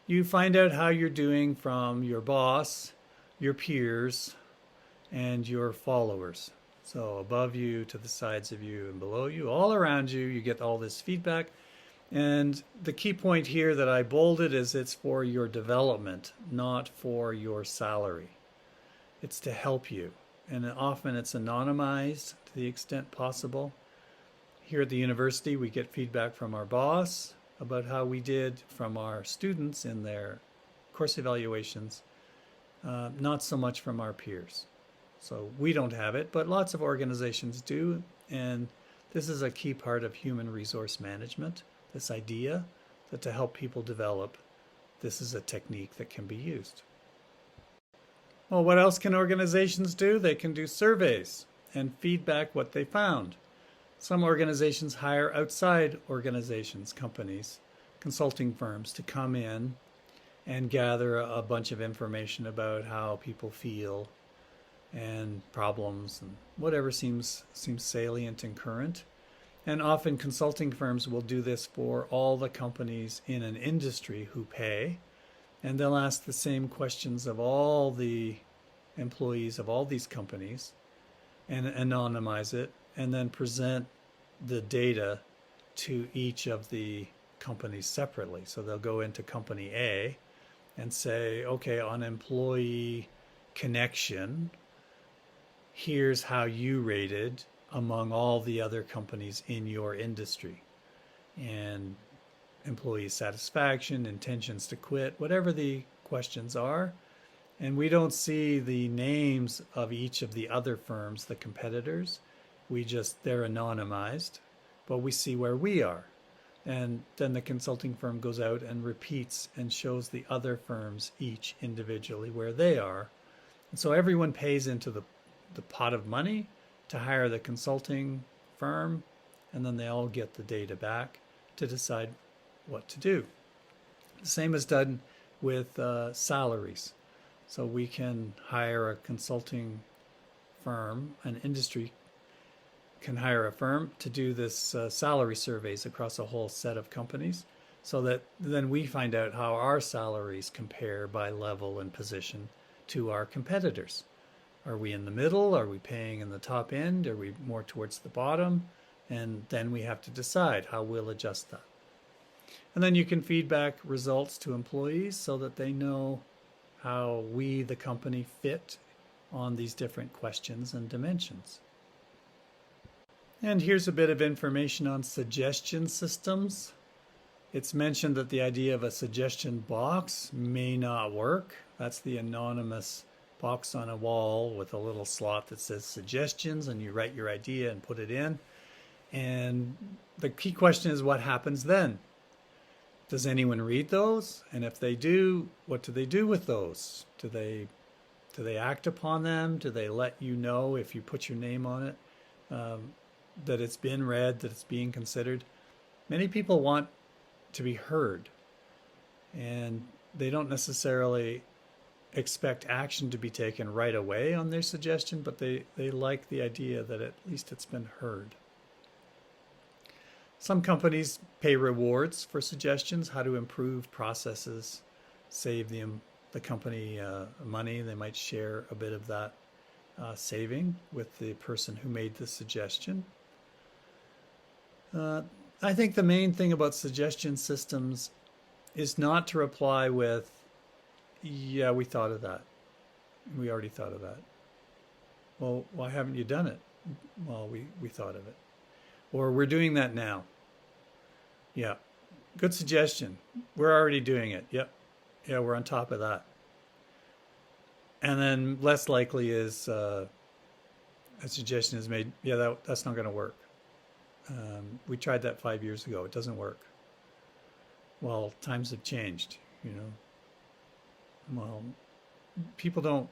You find out how you're doing from your boss, your peers, and your followers. So above you, to the sides of you, and below you, all around you, you get all this feedback. And the key point here that I bolded is it's for your development, not for your salary. It's to help you. And often it's anonymized to the extent possible. Here at the university, we get feedback from our boss about how we did, from our students in their course evaluations, not so much from our peers. So we don't have it, but lots of organizations do. And this is a key part of human resource management, this idea that to help people develop, this is a technique that can be used. Well, what else can organizations do? They can do surveys and feedback what they found. Some organizations hire outside organizations, companies, consulting firms to come in and gather a bunch of information about how people feel and problems and whatever seems salient and current. And often consulting firms will do this for all the companies in an industry who pay. And they'll ask the same questions of all the employees of all these companies and anonymize it, and then present the data to each of the companies separately. So they'll go into company A and say, okay, on employee connection, here's how you rated among all the other companies in your industry. And employee satisfaction, intentions to quit, whatever the questions are. And we don't see the names of each of the other firms, the competitors. They're anonymized, but we see where we are. And then the consulting firm goes out and repeats and shows the other firms each individually where they are. And so everyone pays into the pot of money to hire the consulting firm, and then they all get the data back to decide what to do. The same is done with salaries. So we can hire a consulting firm, an industry can hire a firm to do this salary surveys across a whole set of companies, so that then we find out how our salaries compare by level and position to our competitors. Are we in the middle? Are we paying in the top end? Are we more towards the bottom? And then we have to decide how we'll adjust that. And then you can feed back results to employees so that they know how we, the company, fit on these different questions and dimensions. And here's a bit of information on suggestion systems. It's mentioned that the idea of a suggestion box may not work. That's the anonymous box on a wall with a little slot that says suggestions, and you write your idea and put it in. And the key question is, what happens then? Does anyone read those? And if they do, what do they do with those? Do they act upon them? Do they let you know if you put your name on it that it's been read, that it's being considered? Many people want to be heard, and they don't necessarily expect action to be taken right away on their suggestion, but they like the idea that at least it's been heard. Some companies pay rewards for suggestions, how to improve processes, save the company money. They might share a bit of that saving with the person who made the suggestion. I think the main thing about suggestion systems is not to reply with, yeah, we thought of that. We already thought of that. Well, why haven't you done it? Well, we thought of it. Or we're doing that now. Yeah, good suggestion. We're already doing it. Yep. Yeah, we're on top of that. And then less likely is a suggestion is made, yeah, that's not going to work. We tried that 5 years ago. It doesn't work. Well, times have changed, you know. Well, people don't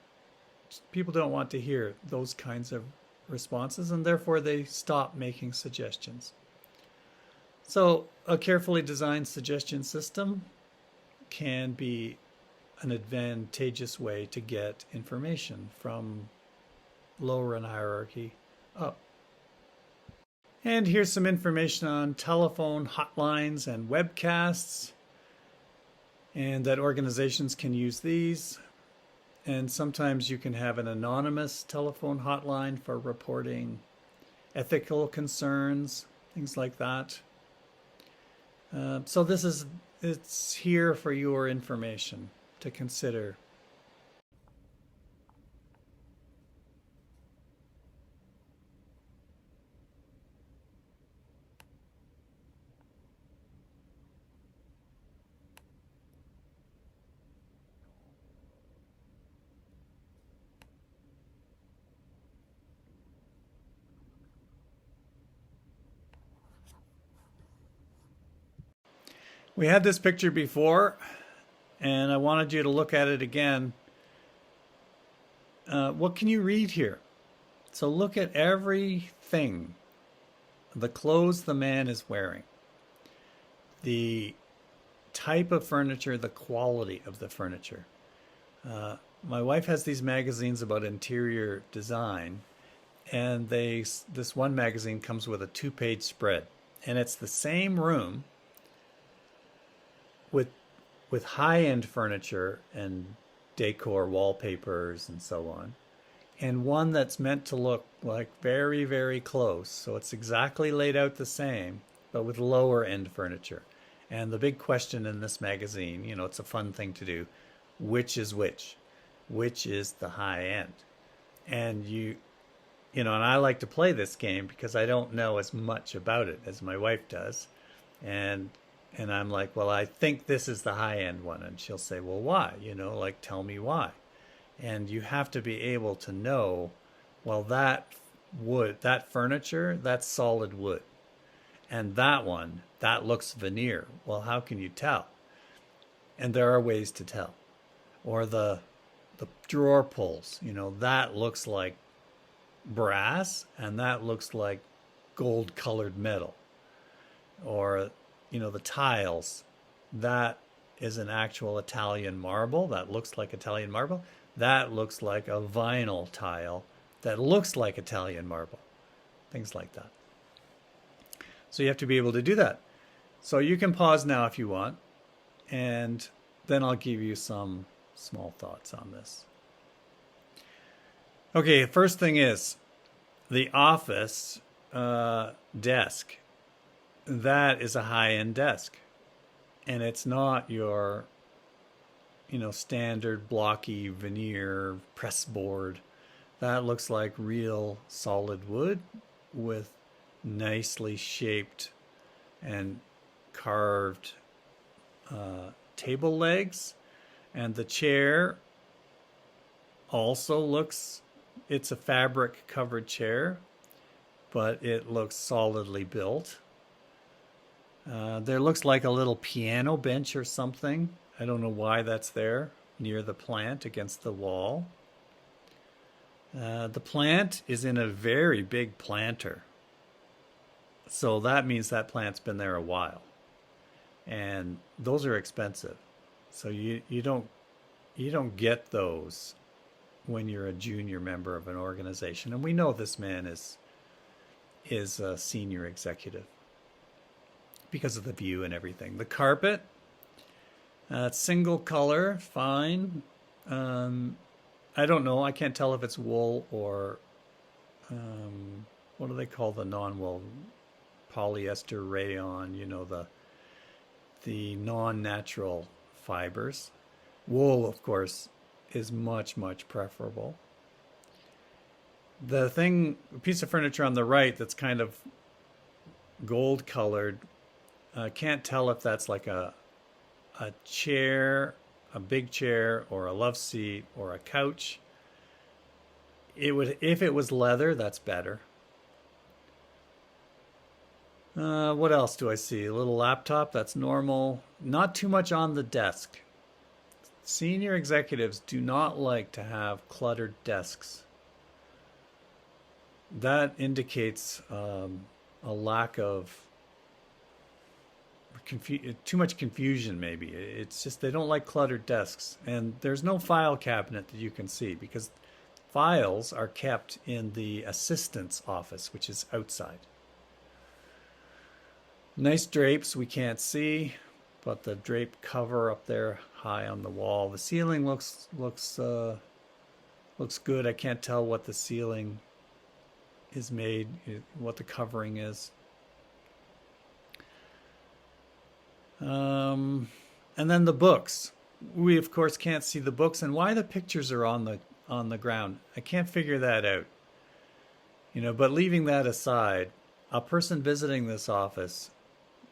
want to hear those kinds of responses, and therefore they stop making suggestions. So a carefully designed suggestion system can be an advantageous way to get information from lower in hierarchy up. And here's some information on telephone hotlines and webcasts, and that organizations can use these. And sometimes you can have an anonymous telephone hotline for reporting ethical concerns, things like that. So it's here for your information to consider. We had this picture before, and I wanted you to look at it again. What can you read here? So look at everything. The clothes the man is wearing, the type of furniture, the quality of the furniture. My wife has these magazines about interior design, and this one magazine comes with a 2-page spread, and it's the same room with high-end furniture and decor, wallpapers, and so on, and one that's meant to look like very, very close. So it's exactly laid out the same, but with lower-end furniture. And the big question in this magazine, you know, it's a fun thing to do, which is which? Which is the high end? And and I like to play this game because I don't know as much about it as my wife does. And and I'm like, well, I think this is the high end one. And she'll say, well, why? Like, tell me why. And you have to be able to know, well, that wood, that furniture, that's solid wood. And that one, that looks veneer. Well, how can you tell? And there are ways to tell. Or the drawer pulls, that looks like brass and that looks like gold colored metal. Or the tiles, that is an actual Italian marble that looks like Italian marble. That looks like a vinyl tile that looks like Italian marble. Things like that. So you have to be able to do that. So you can pause now if you want, and then I'll give you some small thoughts on this. Okay, first thing is the office desk. That is a high-end desk, and it's not your standard blocky veneer press board. That looks like real solid wood with nicely shaped and carved table legs. And the chair also looks, it's a fabric covered chair, but it looks solidly built. There looks like a little piano bench or something. I don't know why that's there near the plant against the wall. The plant is in a very big planter. So that means that plant's been there a while. And those are expensive. So you don't get those when you're a junior member of an organization. And we know this man is a senior executive because of the view and everything. The carpet, single color, fine. I don't know. I can't tell if it's wool or what do they call the non-wool? Polyester, rayon, the non-natural fibers. Wool, of course, is much, much preferable. The piece of furniture on the right that's kind of gold colored, can't tell if that's like a chair, a big chair, or a love seat, or a couch. If it was leather, that's better. What else do I see? A little laptop, that's normal. Not too much on the desk. Senior executives do not like to have cluttered desks. That indicates a lack of too much confusion, maybe. It's just they don't like cluttered desks. And there's no file cabinet that you can see because files are kept in the assistant's office, which is outside. Nice drapes we can't see, but the drape cover up there high on the wall. The ceiling looks good. I can't tell what the ceiling is made, what the covering is. And then the books. We of course can't see the books, and why the pictures are on the ground. I can't figure that out. But leaving that aside, a person visiting this office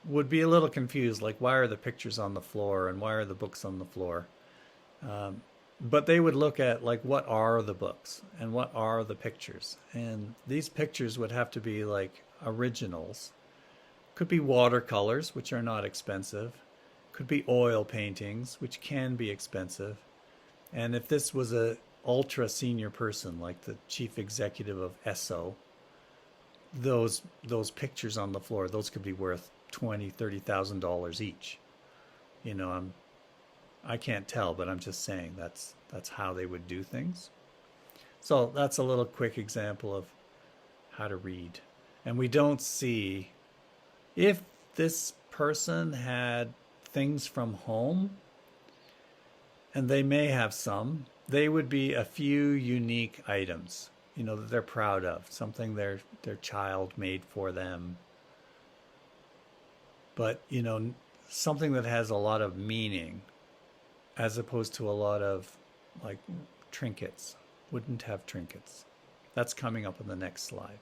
would be a little confused, like why are the pictures on the floor and why are the books on the floor? But they would look at like what are the books and what are the pictures, and these pictures would have to be like originals. Could be watercolors, which are not expensive. Could be oil paintings, which can be expensive. And if this was a ultra senior person like the chief executive of Esso, those pictures on the floor, those could be worth $20,000-$30,000 each. I can't tell, but I'm just saying that's how they would do things. So that's a little quick example of how to read. And we don't see if this person had things from home, and they may have some, they would be a few unique items, that they're proud of, something their child made for them. But, something that has a lot of meaning as opposed to a lot of like trinkets. Wouldn't have trinkets. That's coming up on the next slide.